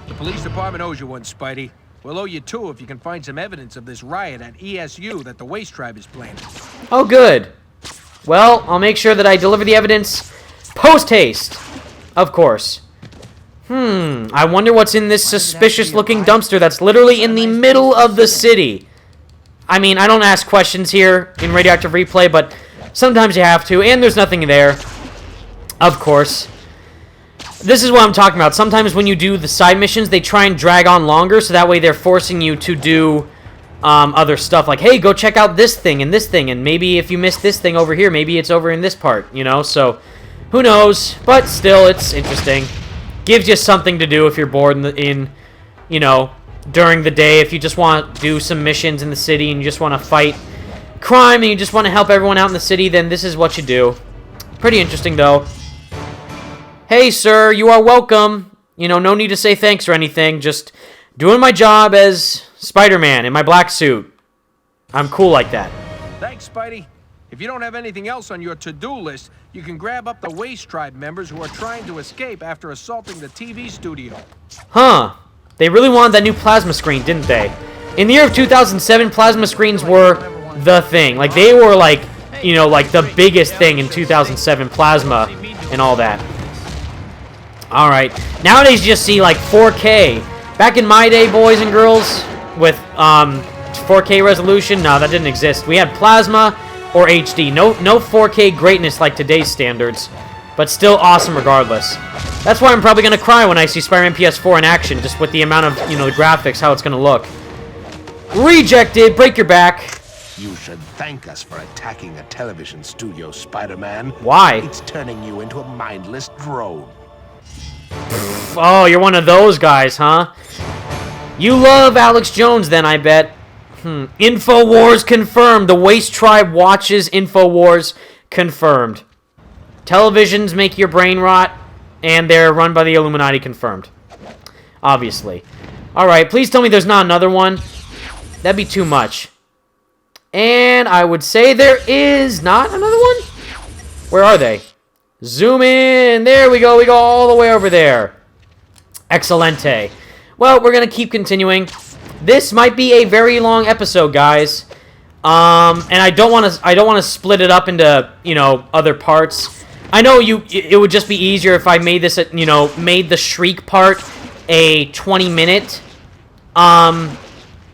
the police department owes you one, Spidey. We'll owe you two if you can find some evidence of this riot at ESU that the Waste Tribe is planning.
Oh, good. Well, I'll make sure that I deliver the evidence post-haste. Of course. I wonder what's in this suspicious-looking dumpster that's literally in the middle of the city. I mean, I don't ask questions here in Radioactive Replay, but sometimes you have to, and there's nothing there. Of course. This is what I'm talking about. Sometimes when you do the side missions, they try and drag on longer, so that way they're forcing you to do other stuff. Like, hey, go check out this thing, and maybe if you missed this thing over here, maybe it's over in this part, you know? So, who knows? But still, it's interesting. Gives you something to do if you're bored you know, during the day. If you just want to do some missions in the city and you just want to fight crime and you just want to help everyone out in the city, then this is what you do. Pretty interesting, though. Hey, sir, you are welcome. You know, no need to say thanks or anything. Just doing my job as Spider-Man in my black suit. I'm cool like that.
Thanks, Spidey. If you don't have anything else on your to-do list, You can grab up the Waste Tribe members who are trying to escape after assaulting the TV studio.
Huh. They really wanted that new plasma screen, didn't they? In the year of 2007, plasma screens were the thing. Like, they were, like, you know, like, the biggest thing in 2007, plasma and all that. Alright. Nowadays, you just see, like, 4K. Back in my day, boys and girls, with 4K resolution, no, that didn't exist. We had plasma or HD. No 4K greatness like today's standards, but still awesome regardless. That's why I'm probably going to cry when I see Spider-Man PS4 in action, just with the amount of, you know, the graphics, how it's going to look. Rejected! Break your back!
You should thank us for attacking a television studio, Spider-Man.
Why?
It's turning you into a mindless drone.
Oh, you're one of those guys, huh? You love Alex Jones, then, I bet. InfoWars confirmed. The Waste Tribe watches InfoWars confirmed. Televisions make your brain rot, and they're run by the Illuminati confirmed. Obviously. Alright, please tell me there's not another one. That'd be too much. And I would say there is not another one. Where are they? Zoom in. There we go. We go all the way over there. Excelente. Well, we're going to keep continuing. This might be a very long episode, guys. And I don't want to split it up into, you know, other parts. I know it would just be easier if I made this, you know, made the Shriek part a 20-minute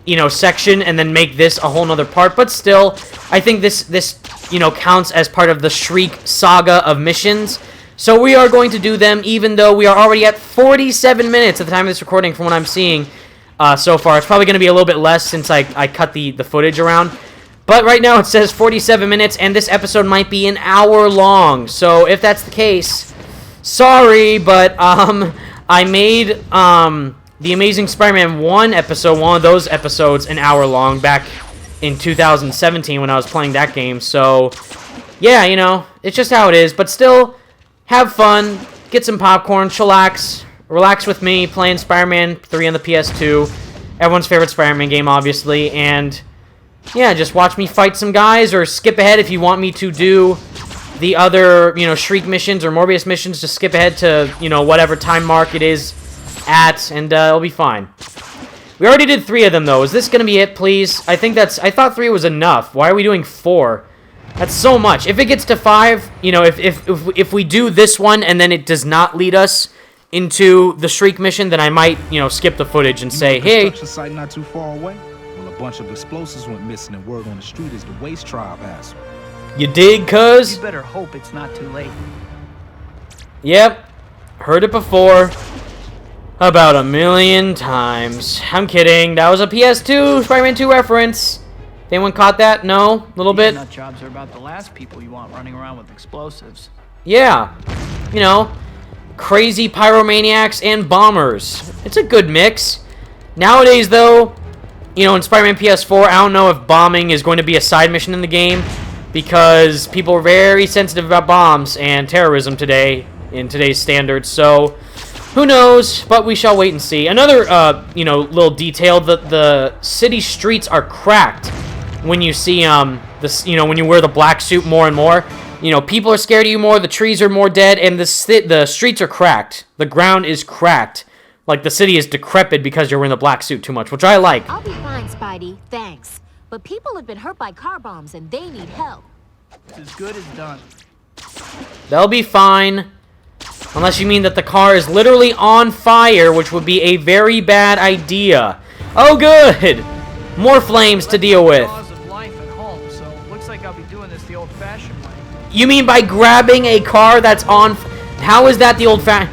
you know, section, and then make this a whole nother part, but still, I think this you know, counts as part of the Shriek saga of missions, so we are going to do them, even though we are already at 47 minutes at the time of this recording from what I'm seeing so far. It's probably going to be a little bit less since I cut the footage around, but right now it says 47 minutes, and this episode might be an hour long, so if that's the case, sorry, but I made The Amazing Spider-Man 1 episode, one of those episodes, an hour long back in 2017 when I was playing that game. So, yeah, you know, it's just how it is. But still, have fun, get some popcorn, chillax, relax with me playing Spider-Man 3 on the PS2. Everyone's favorite Spider-Man game, obviously. And, yeah, just watch me fight some guys, or skip ahead if you want me to do the other, you know, Shriek missions or Morbius missions. Just skip ahead to, you know, whatever time mark it is at, and it'll be fine. We already did 3 of them, though. Is this gonna be it, please? I thought 3 was enough. Why are we doing 4? That's so much. If it gets to 5, you know, if we do this one and then it does not lead us into the Shriek mission, then I might, you know, skip the footage and say, hey.
Construction site not too far away. Well, a bunch of explosives went missing, and word on the street is the Waste Tribe has.
You dig, cuz?
You better hope it's not too late.
Yep. Heard it before. About 1,000,000 times. I'm kidding. That was a PS2 Spider-Man 2 reference. Anyone caught that? No? A little bit?
Nut jobs are about the last people you want running around with explosives.
Yeah. You know, crazy pyromaniacs and bombers. It's a good mix. Nowadays, though, you know, in Spider-Man PS4, I don't know if bombing is going to be a side mission in the game, because people are very sensitive about bombs and terrorism today, in today's standards, so who knows, but we shall wait and see. Another, you know, little detail, the city streets are cracked when you see, you know, when you wear the black suit more and more. You know, people are scared of you more, the trees are more dead, and the streets are cracked. The ground is cracked. Like, the city is decrepit because you're wearing the black suit too much, which I like.
I'll be fine, Spidey, thanks. But people have been hurt by car bombs, and they need help.
It's as good as done.
They'll be fine. Unless you mean that the car is literally on fire, which would be a very bad idea. Oh, good! More flames to deal with.
Looks like I'll be doing this the old-fashioned way.
You mean by grabbing a car that's on... How is that the old-fashioned...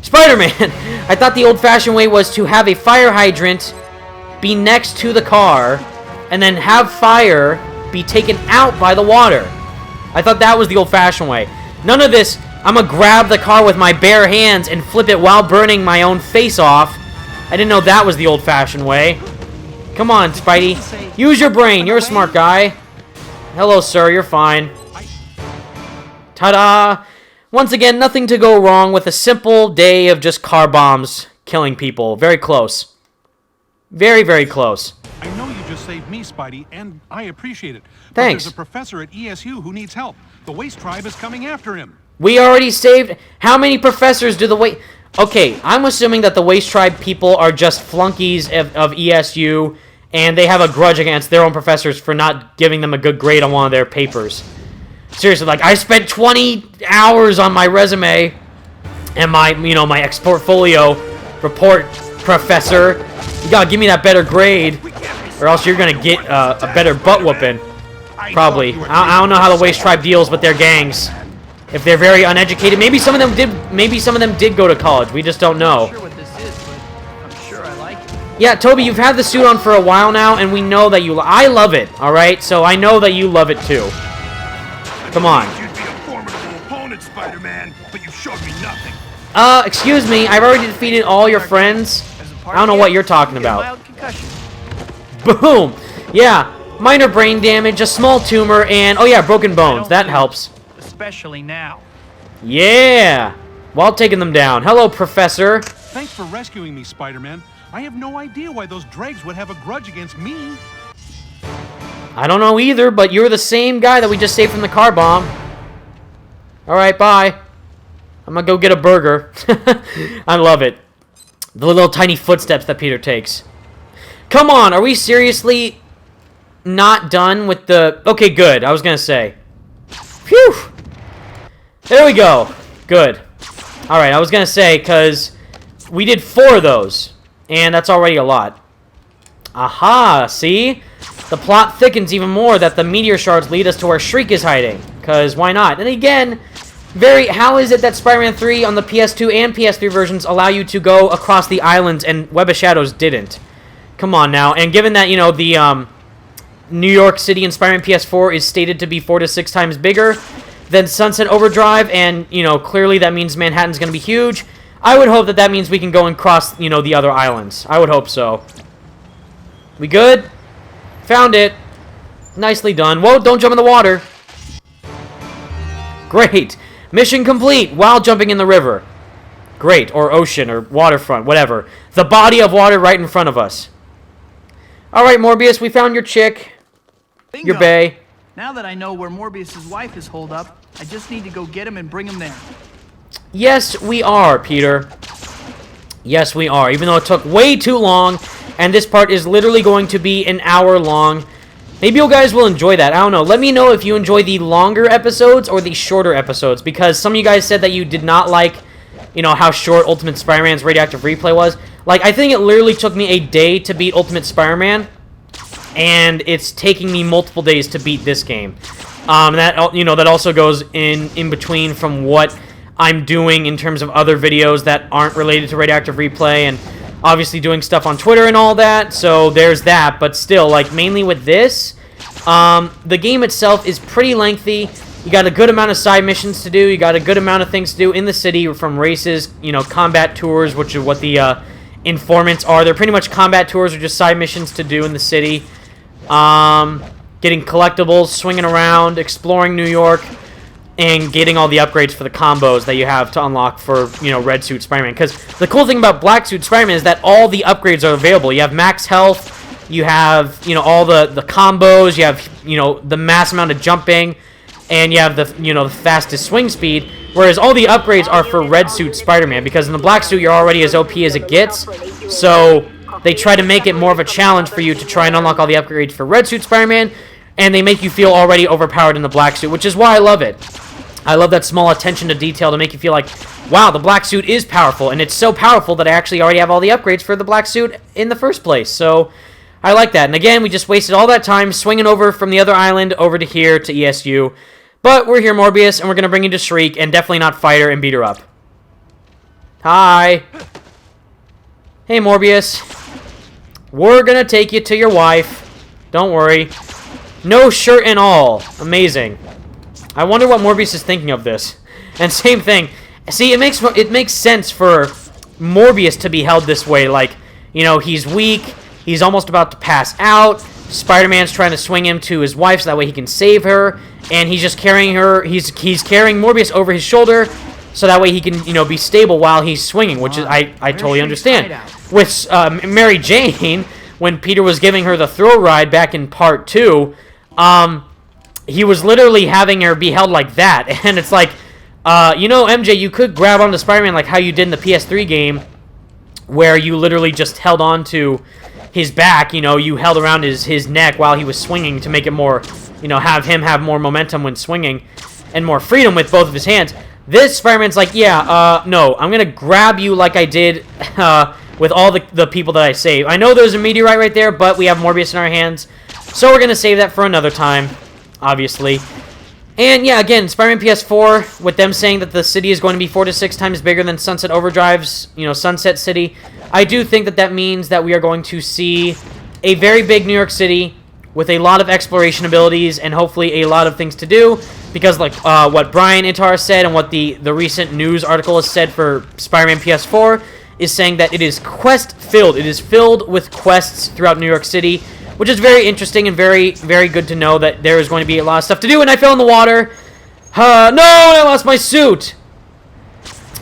Spider-Man! I thought the old-fashioned way was to have a fire hydrant be next to the car, and then have fire be taken out by the water. I thought that was the old-fashioned way. None of this... I'm gonna grab the car with my bare hands and flip it while burning my own face off. I didn't know that was the old-fashioned way. Come on, Spidey. Use your brain. You're a smart guy. Hello, sir. You're fine. Ta-da! Once again, nothing to go wrong with a simple day of just car bombs killing people. Very close. Very, very close.
I know you just just saved me, Spidey, and I appreciate it. But
Thanks.
there's a professor at ESU who needs help. The Waste Tribe is coming after him.
We already saved... How many professors do the Waste... Okay, I'm assuming that the Waste Tribe people are just flunkies of ESU, and they have a grudge against their own professors for not giving them a good grade on one of their papers. Seriously, like, I spent 20 hours on my resume and my, my ex-portfolio report, professor. You gotta give me that better grade, or else you're gonna get a better butt whooping. Probably. I don't know how the Waste Tribe deals with their gangs. If they're very uneducated, maybe some of them did. Maybe some of them did go to college. We just don't know.
I'm not sure what this is, but I'm sure I like it.
Yeah, Toby, you've had the suit on for a while now, and we know that you. I love it. All right, so I know that you love it too. Come on.
You'd be a formidable opponent, Spider-Man, but you showed me nothing.
Excuse me. I've already defeated all your friends. I don't know what you're talking about.
Mild concussion.
Boom. Yeah. Minor brain damage, a small tumor, and oh yeah, broken bones. That helps.
Especially now.
Yeah. While taking them down. Hello, Professor.
Thanks for rescuing me, Spider-Man. I have no idea why those dregs would have a grudge against me.
I don't know either, but you're the same guy that we just saved from the car bomb. Alright, bye. I'm gonna go get a burger. I love it. The little tiny footsteps that Peter takes. Come on, are we seriously not done with the... Okay, good. I was gonna say. Phew! There we go. Good. Alright, I was gonna say, because we did 4 of those. And that's already a lot. Aha, see? The plot thickens even more that the meteor shards lead us to where Shriek is hiding. Because why not? And again, how is it that Spider-Man 3 on the PS2 and PS3 versions allow you to go across the islands and Web of Shadows didn't? Come on now. And given that, the New York City in Spider-Man PS4 is stated to be 4 to 6 times bigger than Sunset Overdrive, and, clearly that means Manhattan's going to be huge, I would hope that that means we can go and cross, the other islands. I would hope so. We good? Found it. Nicely done. Whoa, don't jump in the water. Great. Mission complete while jumping in the river. Great. Or ocean or waterfront, whatever. The body of water right in front of us. Alright, Morbius, we found your chick.
Bingo.
Your bae.
Now that I know where Morbius's wife is holed up, I just need to go get him and bring him there.
Yes, we are, Peter. Yes, we are. Even though it took way too long, and this part is literally going to be an hour long. Maybe you guys will enjoy that. I don't know. Let me know if you enjoy the longer episodes or the shorter episodes, because some of you guys said that you did not like, how short Ultimate Spider-Man's Radioactive Replay was. Like, I think it literally took me a day to beat Ultimate Spider-Man, and it's taking me multiple days to beat this game. That also goes in between from what I'm doing in terms of other videos that aren't related to Radioactive Replay, and obviously doing stuff on Twitter and all that, so there's that. But still, like, mainly with this, the game itself is pretty lengthy. You got a good amount of side missions to do. You got a good amount of things to do in the city, from races, combat tours, which is what the informants are. They're pretty much combat tours or just side missions to do in the city. Getting collectibles, swinging around, exploring New York, and getting all the upgrades for the combos that you have to unlock for, Red Suit Spider-Man. Because the cool thing about Black Suit Spider-Man is that all the upgrades are available. You have max health, you have, all the combos, you have, the mass amount of jumping, and you have the, the fastest swing speed. Whereas all the upgrades are for Red Suit Spider-Man, because in the Black Suit you're already as OP as it gets. So they try to make it more of a challenge for you to try and unlock all the upgrades for Red Suit Spider-Man, and they make you feel already overpowered in the Black Suit, which is why I love it. I love that small attention to detail to make you feel like, wow, the Black Suit is powerful, and it's so powerful that I actually already have all the upgrades for the Black Suit in the first place. So I like that. And again, we just wasted all that time swinging over from the other island over to here to ESU. But we're here, Morbius, and we're going to bring you to Shriek, and definitely not fight her and beat her up. Hi. Hey, Morbius. We're going to take you to your wife. Don't worry. No shirt and all. Amazing. I wonder what Morbius is thinking of this. And same thing. See, it makes sense for Morbius to be held this way. Like, he's weak. He's almost about to pass out. Spider-Man's trying to swing him to his wife so that way he can save her. And he's just carrying her. He's carrying Morbius over his shoulder so that way he can, be stable while he's swinging, which is I totally understand. With Mary Jane, when Peter was giving her the thrill ride back in part 2, he was literally having her be held like that. And it's like, you know, MJ, you could grab onto Spider-Man like how you did in the PS3 game, where you literally just held on to his back, you know, you held around his neck while he was swinging to make it more, you know, have him have more momentum when swinging and more freedom with both of his hands. This Spider-Man's like, yeah, no, I'm gonna grab you like I did with all the people that I saved. I know there's a meteorite right there, but we have Morbius in our hands, so we're gonna save that for another time, obviously. And yeah, again, Spider-Man PS4, with them saying that the city is going to be 4 to 6 times bigger than Sunset Overdrive's, you know, Sunset City, I do think that that means that we are going to see a very big New York City with a lot of exploration abilities and hopefully a lot of things to do, because like what Brian Itar said and what the recent news article has said for Spider-Man PS4 is saying that it is quest-filled. It is filled with quests throughout New York City, which is very interesting and very, very good to know that there is going to be a lot of stuff to do. And I fell in the water. No, I lost my suit.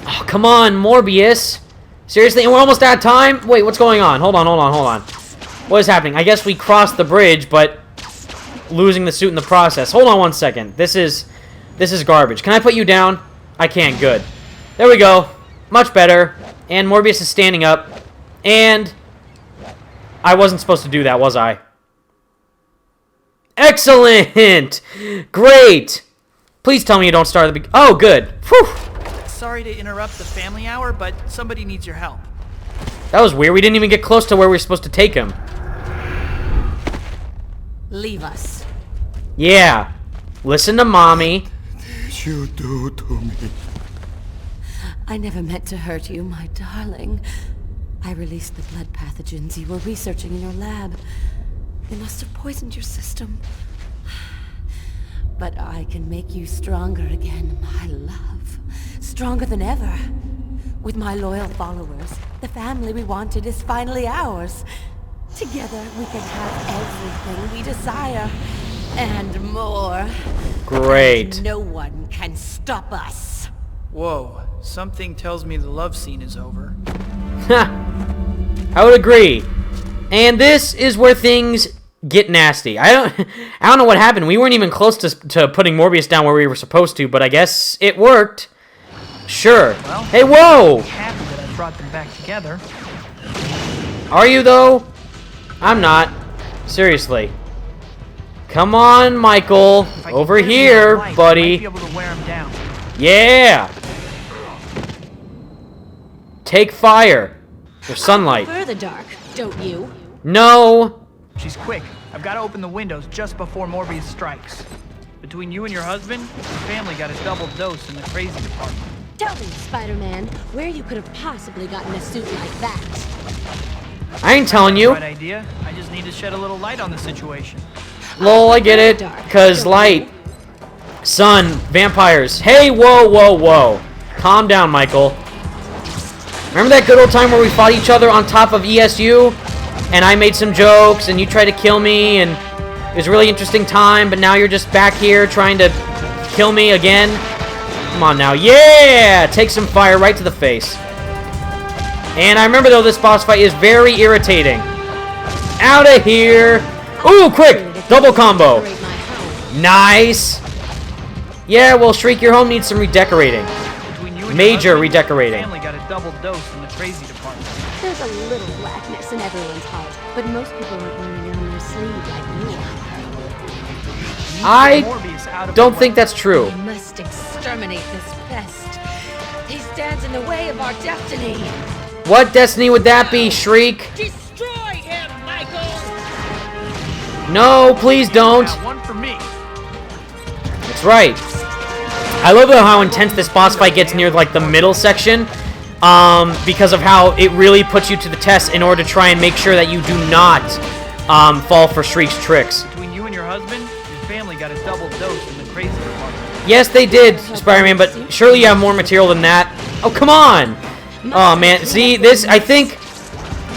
Oh, come on, Morbius. Seriously? And we're almost out of time? Wait, what's going on? Hold on. What is happening? I guess we crossed the bridge, but losing the suit in the process. Hold on 1 second. This is garbage. Can I put you down? I can't. Good. There we go. Much better. And Morbius is standing up. And I wasn't supposed to do that, was I? Excellent! Great! Please tell me you don't start at the beginning. Oh, good. Whew.
Sorry to interrupt the family hour, but somebody needs your help.
That was weird. We didn't even get close to where we were supposed to take him.
Leave us.
Yeah. Listen to Mommy.
What did you do to me?
I never meant to hurt you, my darling. I released the blood pathogens you were researching in your lab. They must have poisoned your system. But I can make you stronger again, my love. Stronger than ever. With my loyal followers, the family we wanted is finally ours. Together, we can have everything we desire. And more.
Great.
And no one can stop us.
Whoa, something tells me the love scene is over.
I would agree. And this is where things get nasty. I don't know what happened. We weren't even close to putting Morbius down where we were supposed to, but I guess it worked. Sure.
Well,
hey, whoa!
I'm happy that I brought them back together.
Are you though? I'm not. Seriously. Come on, Michael. Over here, buddy.
I might be able to wear him down.
Yeah. Take fire. There's sunlight.
I prefer the dark, don't you?
No.
She's quick. I've got to open the windows just before Morbius strikes. Between you and your husband, your family got a double dose in the crazy department.
Tell me, Spider-Man, where you could have possibly gotten a suit like that.
I ain't telling you.
Right idea. I just need to shed a little light on the situation.
Lol, I get it. Cause light. Sun. Vampires. Hey, whoa. Calm down, Michael. Remember that good old time where we fought each other on top of ESU? And I made some jokes, and you tried to kill me, and it was a really interesting time, but now you're just back here trying to kill me again? Come on now. Yeah! Take some fire right to the face. And I remember, though, this boss fight is very irritating. Out of here! Ooh, quick! Double combo. Nice! Yeah, well, Shriek, your home needs some redecorating. Major redecorating.
Family got a double dose in the crazy department.
There's a little blackness in everyone's heart, but most people aren't wearing it on their sleeve like me.
I don't think that's true.
We must exterminate this pest. He stands in the way of our destiny.
What destiny would that be, Shriek?
Destroy him, Michael!
No, please don't.
One for me.
That's right. I love how intense this boss fight gets near like the middle section, because of how it really puts you to the test in order to try and make sure that you do not fall for Shriek's tricks.
Between you and your husband, your family got a double dose in the crazy department.
Yes, they did, Spider-Man, but surely you have more material than that. Oh, come on! Oh, man. See, this, I think,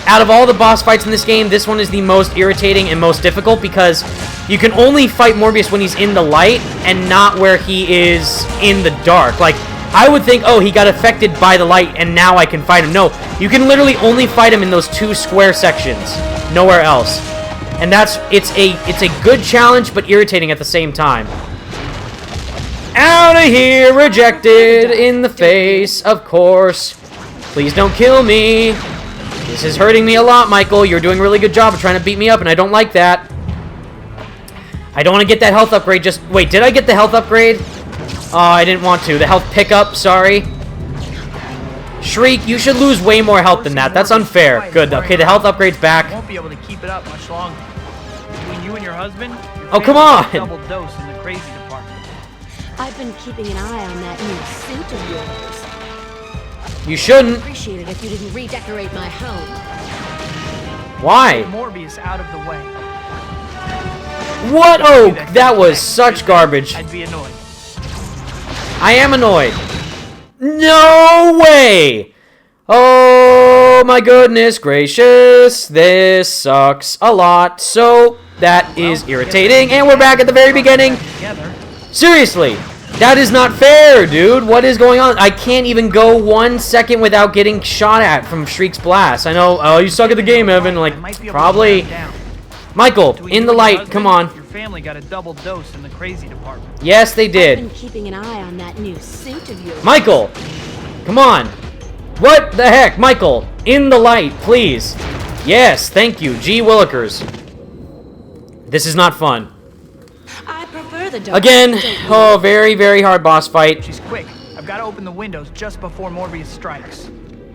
out of all the boss fights in this game, this one is the most irritating and most difficult because you can only fight Morbius when he's in the light and not where he is in the dark. Like, I would think, oh, he got affected by the light, and now I can fight him. No, you can literally only fight him in those 2 square sections. Nowhere else. And it's a good challenge, but irritating at the same time. Out of here, rejected in the face, of course. Please don't kill me. This is hurting me a lot, Michael. You're doing a really good job of trying to beat me up, and I don't like that. I don't want to get that health upgrade. Wait, did I get the health upgrade? Oh, I didn't want to. The health pickup, sorry. Shriek, you should lose way more health than that. That's unfair. Good. Okay, the health upgrade's back.
Won't be able to keep it up much longer. Between you and your husband,
oh, come on.
Double dose in the crazy department.
I've been keeping an eye on that new suit of yours.
You shouldn't.
I'd appreciate it if you didn't redecorate my home.
Why?
Morbius out of the way.
What? Oh, that was such garbage.
I'd be annoyed.
I am annoyed. No way! Oh my goodness gracious. This sucks a lot. So, that is irritating. And we're back at the very beginning. Seriously. That is not fair, dude. What is going on? I can't even go 1 second without getting shot at from Shriek's blast. I know. Oh, you suck at the game, Evan. Like, probably. Michael, in the light. Come on.
Your family got a double dose in the crazy department.
Yes, they did.
I've been keeping an eye on that new suit of yours.
Michael, come on. What the heck? Michael, in the light, please. Yes, thank you. Gee Willikers. This is not fun.
I prefer the dark.
Again, oh, very, very hard boss fight.
She's quick. I've got to open the windows just before Morbius strikes.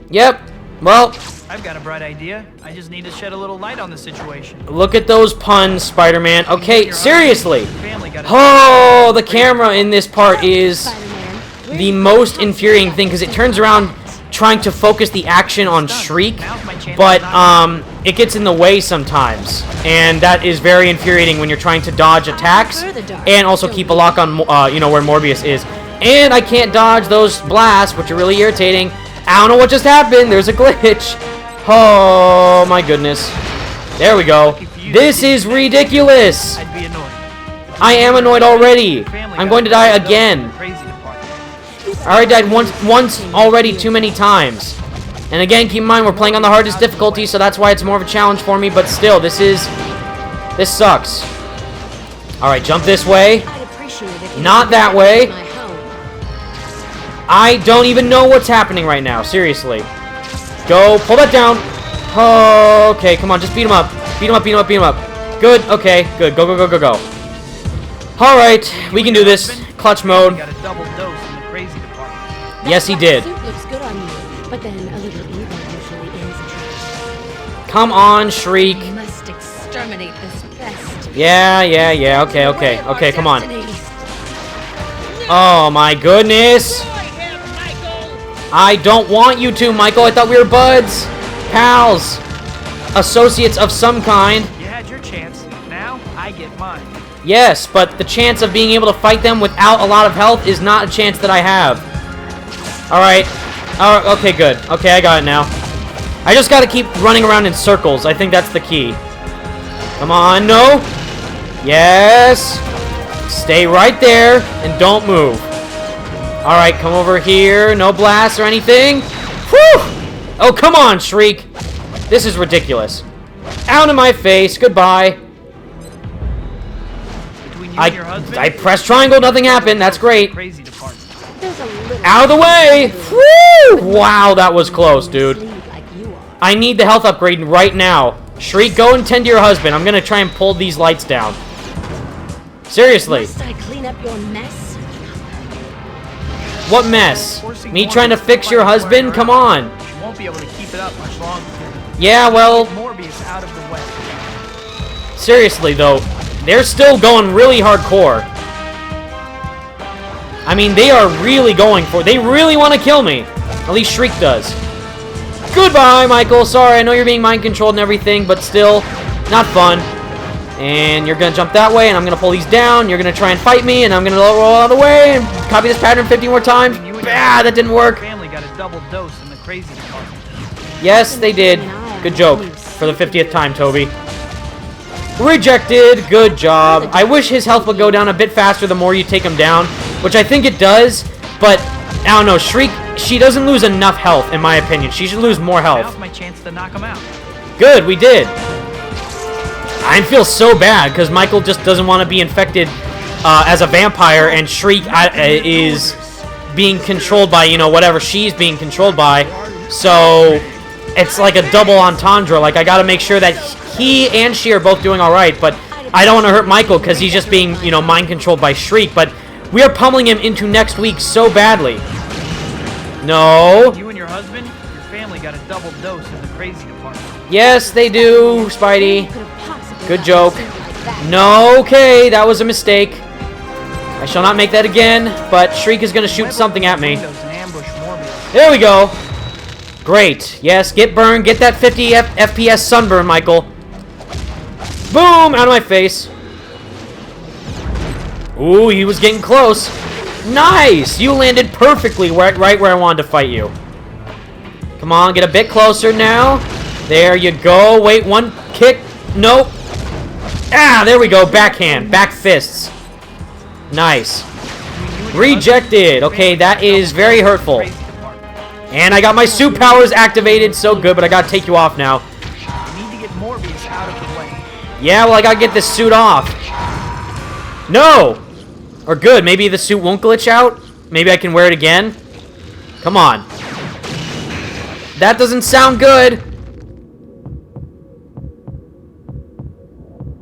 Yep. Well,
I've got a bright idea. I just need to shed a little light on the situation.
Look at those puns, Spider-Man. Okay, seriously. Oh, the camera in this part is the most infuriating thing because it turns around trying to focus the action on Shriek, but it gets in the way sometimes, and that is very infuriating when you're trying to dodge attacks and also keep a lock on, you know, where Morbius is. And I can't dodge those blasts, which are really irritating. I don't know what just happened. There's a glitch. Oh, my goodness. There we go. This is ridiculous. I am annoyed already. I'm going to die again. I already died once already too many times. And again, keep in mind, we're playing on the hardest difficulty, so that's why it's more of a challenge for me. But still, this sucks. Alright, jump this way. Not that way. I don't even know what's happening right now. Seriously. Go. Pull that down. Oh, okay. Come on. Just beat him up. Beat him up, beat him up, beat him up. Good. Okay. Good. Go, go, go, go, go. Alright. We can do this. Clutch mode. Yes, he did.
Looks good on you, but then a little evil usually is a trick.
Come on, Shriek.
We must exterminate this pest.
Yeah. Okay, okay. Okay, come on. Oh, my goodness. I don't want you to, Michael. I thought we were buds. Pals. Associates of some kind.
You had your chance. Now, I get mine.
Yes, but the chance of being able to fight them without a lot of health is not a chance that I have. Alright. Okay, good. Okay, I got it now. I just gotta keep running around in circles. I think that's the key. Come on, no. Yes. Stay right there and don't move. Alright, come over here. No blasts or anything. Whew! Oh, come on, Shriek. This is ridiculous. Out of my face. Goodbye. I pressed triangle. Nothing happened. That's great. Out of the way. Woo! Wow, that was close, dude. I need the health upgrade right now. Shriek, go and tend to your husband. I'm going to try and pull these lights down. Seriously.
Must I clean up your mess?
What mess? Me trying to fix your husband? Come on.
She won't be able to keep it up much longer.
Yeah, well.
Morbius out of the way.
Seriously, though, they're still going really hardcore. I mean, they are really going for it. They really want to kill me. At least Shriek does. Goodbye, Michael. Sorry, I know you're being mind-controlled and everything, but still, not fun. And you're going to jump that way, and I'm going to pull these down. You're going to try and fight me, and I'm going to roll out of the way and copy this pattern 50 more times. Ah, that didn't work.
Family got a double dose in the crazy department.
Yes, they did. Good joke. For the 50th time, Toby. Rejected. Good job. I wish his health would go down a bit faster the more you take him down, which I think it does, but I don't know, Shriek, she doesn't lose enough health, in my opinion. She should lose more health.
Now's my chance to knock him out.
Good, we did. I feel so bad, because Michael just doesn't want to be infected as a vampire, and Shriek is being controlled by, you know, whatever she's being controlled by. So, it's like a double entendre. Like, I gotta make sure that he and she are both doing alright, but I don't want to hurt Michael, because he's just being, you know, mind-controlled by Shriek, but we are pummeling him into next week so badly. No.
You and your husband, your family got a double dose in the crazy department.
Yes, they do, Spidey. Good joke. No, okay, that was a mistake. I shall not make that again, but Shriek is going to shoot something at me. There we go. Great. Yes, get burned. Get that 50 FPS sunburn, Michael. Boom! Out of my face. Ooh, he was getting close. Nice! You landed perfectly right where I wanted to fight you. Come on, get a bit closer now. There you go. Wait, one kick. Nope. Ah, there we go. Backhand. Back fists. Nice. Rejected. Okay, that is very hurtful. And I got my suit powers activated. So good, but I gotta take you off now.
You need to get Morbius out of the way.
Yeah, well, I gotta get this suit off. No! Or good, maybe the suit won't glitch out? Maybe I can wear it again? Come on. That doesn't sound good.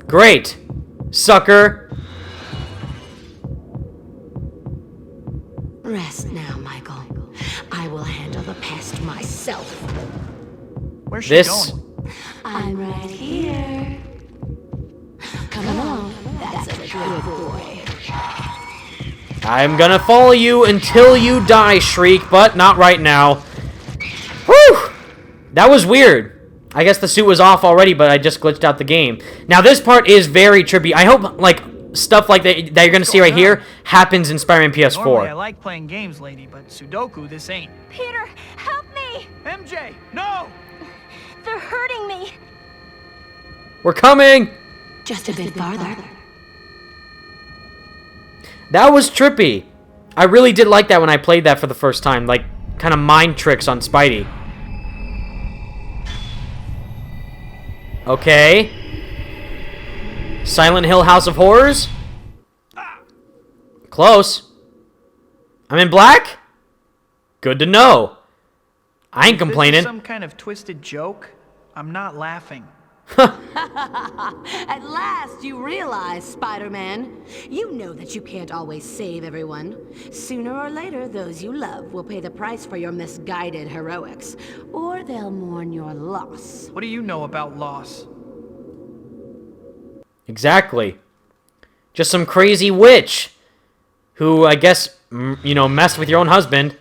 Great. Sucker.
Rest now, Michael. I will handle the pest myself.
Where's she going?
I'm right here. Come along. That's a good boy.
I'm gonna follow you until you die, Shriek, but not right now. Whew! That was weird. I guess the suit was off already, but I just glitched out the game. Now, this part is very trippy. I hope, like, stuff like that you're gonna see right here happens in Spider-Man PS4.
Normally, I like playing games, lady, but Sudoku, this ain't.
Peter, help me!
MJ, no!
They're hurting me.
We're coming!
Just a bit farther.
That was trippy. I really did like that when I played that for the first time. Like, kind of mind tricks on Spidey. Okay. Silent Hill House of Horrors? Close. I'm in black? Good to know. I ain't complaining.
Is this some kind of twisted joke? I'm not laughing.
At last you realize, Spider-Man. You know that you can't always save everyone. Sooner or later, those you love will pay the price for your misguided heroics, or they'll mourn your loss.
What do you know about loss?
Exactly. Just some crazy witch who, I guess, you know, messed with your own husband.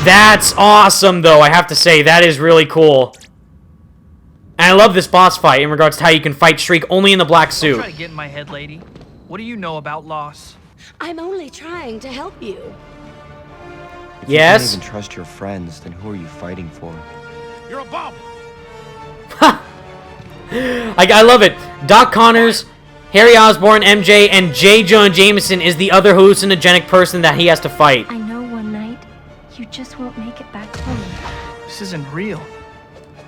That's awesome, though, I have to say. That is really cool. And I love this boss fight in regards to how you can fight Shriek only in the black suit.
Don't try to get in my head, lady. What do you know about loss?
I'm only trying to help you.
If
yes?
you can't even trust your friends, then who are you fighting for?
You're a bum!
I love it. Doc Connors, Harry Osborn, MJ, and J. Jonah Jameson is the other hallucinogenic person that he has to fight.
I know one night you just won't make it back home.
This isn't real.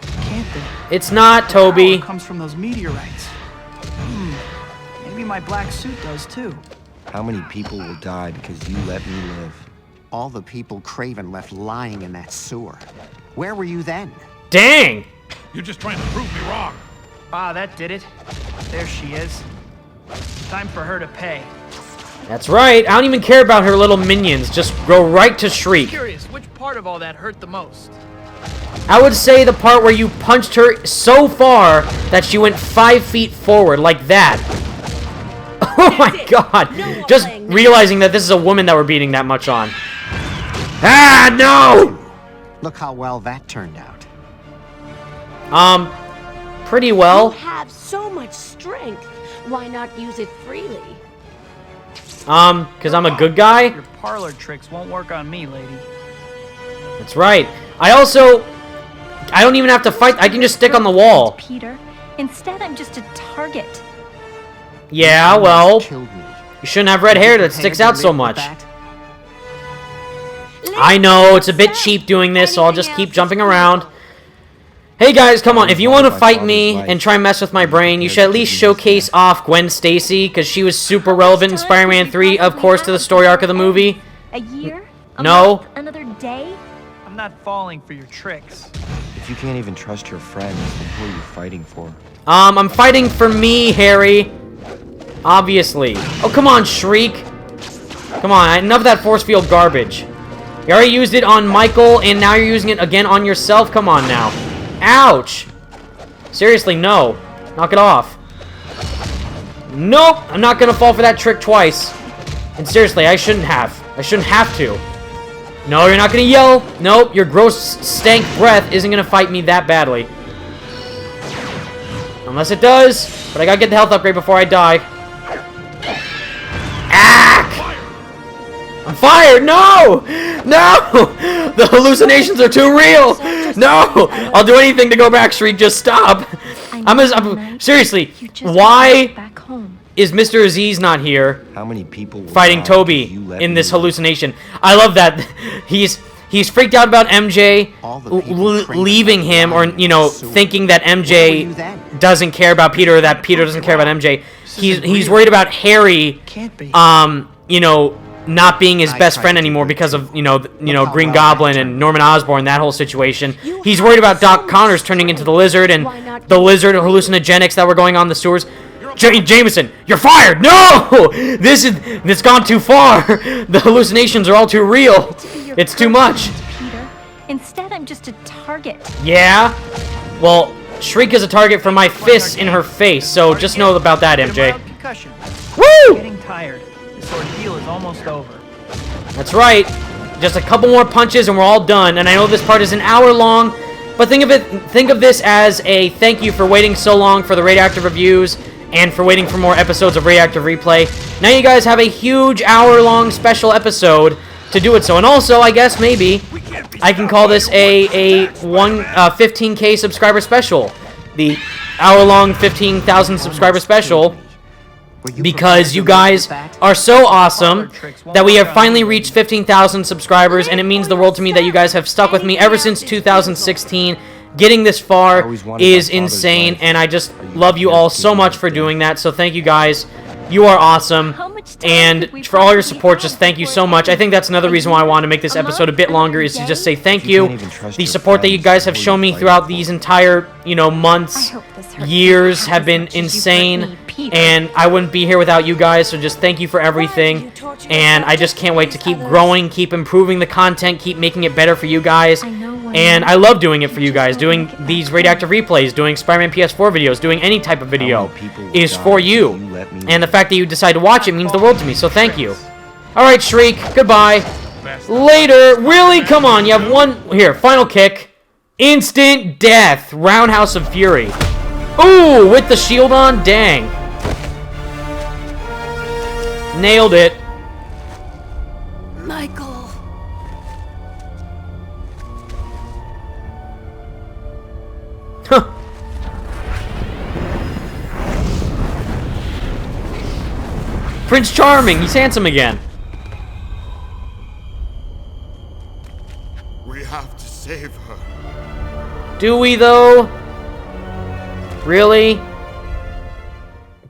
Can't be.
It's not, Toby.
The power comes from those meteorites. Maybe my black suit does too.
How many people will die because you let me live?
All the people Craven left lying in that sewer. Where were you then?
Dang!
You're just trying to prove me wrong.
Ah, that did it. There she is. Time for her to pay.
That's right. I don't even care about her little minions. Just go right to Shriek.
Curious, which part of all that hurt the most?
I would say the part where you punched her so far that she went 5 feet forward, like that. Oh my god! Just realizing that this is a woman that we're beating that much on. Ah, no!
Look how well that turned out.
Pretty well.
You have so much strength. Why not use it freely?
Because I'm a good guy?
Your parlor tricks won't work on me, lady.
That's right. I don't even have to fight. I can just stick on the wall.
Peter, instead I'm just a target.
Yeah, well, you shouldn't have red hair that sticks out so much. I know, it's a bit cheap doing this, so I'll just keep jumping around. Hey guys, come on, if you want to fight me and try and mess with my brain, you should at least showcase off Gwen Stacy, because she was super relevant in Spider-Man 3, of course, to the story arc of the movie.
A year?
No.
Another day?
I'm not falling for your tricks.
If you can't even trust your friends, then who are you fighting for?
I'm fighting for me, Harry. Obviously. Oh, come on, Shriek. Come on, enough of that force field garbage. You already used it on Michael, and now you're using it again on yourself? Come on now. Ouch. Seriously, no. Knock it off. Nope, I'm not gonna fall for that trick twice. And seriously, I shouldn't have. I shouldn't have to. No, you're not gonna yell. Nope, your gross stank breath isn't gonna fight me that badly. Unless it does, but I gotta get the health upgrade before I die. Ack! I'm fired! No! No! The hallucinations are too real! No! I'll do anything to go back, Shriek, just stop! I'm seriously, why is Mr. Aziz not here?
How many people
fighting Toby in this hallucination? I love that. He's freaked out about MJ leaving him, or, you know, thinking that MJ doesn't care about Peter, or that Peter doesn't care about MJ. He's worried about Harry, you know, not being his best friend anymore because of, you know, Green Goblin and Norman Osborn, that whole situation. He's worried about Doc Connors turning into the Lizard, and the Lizard hallucinogenics that were going on in the sewers. Jameson, you're fired! No! It's gone too far. The hallucinations are all too real. It's too much.
Peter. Instead, I'm just a target.
Yeah? Well, Shriek is a target for my fists in her face, so just know about that, MJ. Woo!
Getting tired. This ordeal is almost over.
That's right. Just a couple more punches and we're all done. And I know this part is an hour long, but think of this as a thank you for waiting so long for the Radioactive reviews and for waiting for more episodes of Radioactive Replay. Now you guys have a huge hour-long special episode to do it so. And also, I guess maybe I can call this a 15K subscriber special. The hour-long 15,000 subscriber special. Because you guys are so awesome that we have finally reached 15,000 subscribers, and it means the world to me that you guys have stuck with me ever since 2016. Getting this far is insane, and I just love you all so much for doing that, so thank you guys. You are awesome, and for all your support, just thank you so much. I think that's another reason why I want to make this episode a bit longer, is to just say thank you. The support that you guys have shown me throughout these entire, you know, months, years have been insane, and I wouldn't be here without you guys, so just thank you for everything. And I just can't wait to keep growing, keep improving the content, keep making it better for you guys. And I love doing it for you guys. Doing these Radioactive replays, doing Spider-Man PS4 videos, doing any type of video is for you. And the fact that you decide to watch it means the world to me, so thank you. Alright, Shriek, goodbye. Later. Really? Come on, you have one. Here, final kick. Instant death. Roundhouse of Fury. Ooh, with the shield on? Dang. Nailed it.
Michael.
Huh. Prince Charming, he's handsome again.
We have to save her.
Do we, though? Really?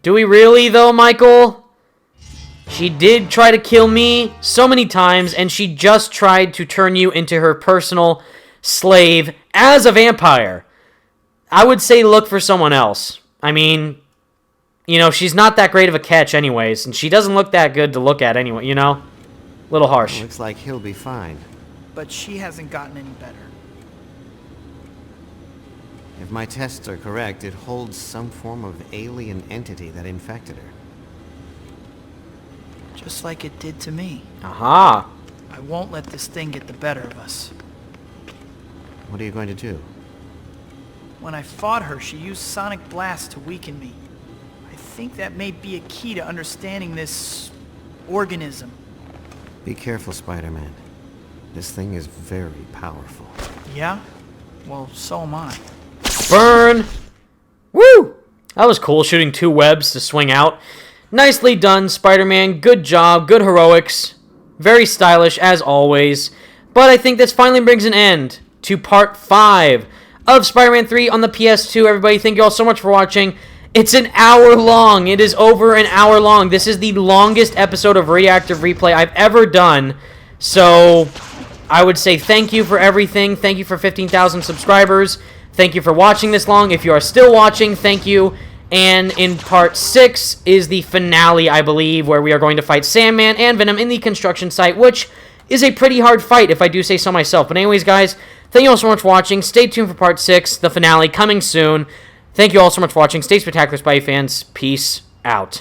Do we really, though, Michael? She did try to kill me so many times, and she just tried to turn you into her personal slave as a vampire. I would say look for someone else. I mean, you know, she's not that great of a catch anyways, and she doesn't look that good to look at anyway, you know? Little harsh.
Looks like he'll be fine.
But she hasn't gotten any better.
If my tests are correct, it holds some form of alien entity that infected her.
Just like it did to me.
Aha.
I won't let this thing get the better of us.
What are you going to do?
When I fought her, she used sonic blast to weaken me. I think that may be a key to understanding this organism.
Be careful, Spider-Man. This thing is very powerful.
Yeah? Well, so am I.
Burn! Woo! That was cool, shooting 2 webs to swing out. Nicely done, Spider-Man. Good job, good heroics. Very stylish, as always. But I think this finally brings an end to Part 5 of Spider-Man 3 on the PS2. Everybody, thank you all so much for watching. It's an hour long. It is over an hour long. This is the longest episode of Radioactive Replay I've ever done. So I would say thank you for everything. Thank you for 15,000 subscribers. Thank you for watching this long. If you are still watching, thank you. And in Part 6 is the finale, I believe, where we are going to fight Sandman and Venom in the construction site, which is a pretty hard fight, if I do say so myself. But anyways, guys, thank you all so much for watching. Stay tuned for Part 6, the finale, coming soon. Thank you all so much for watching. Stay spectacular, Spidey fans. Peace out.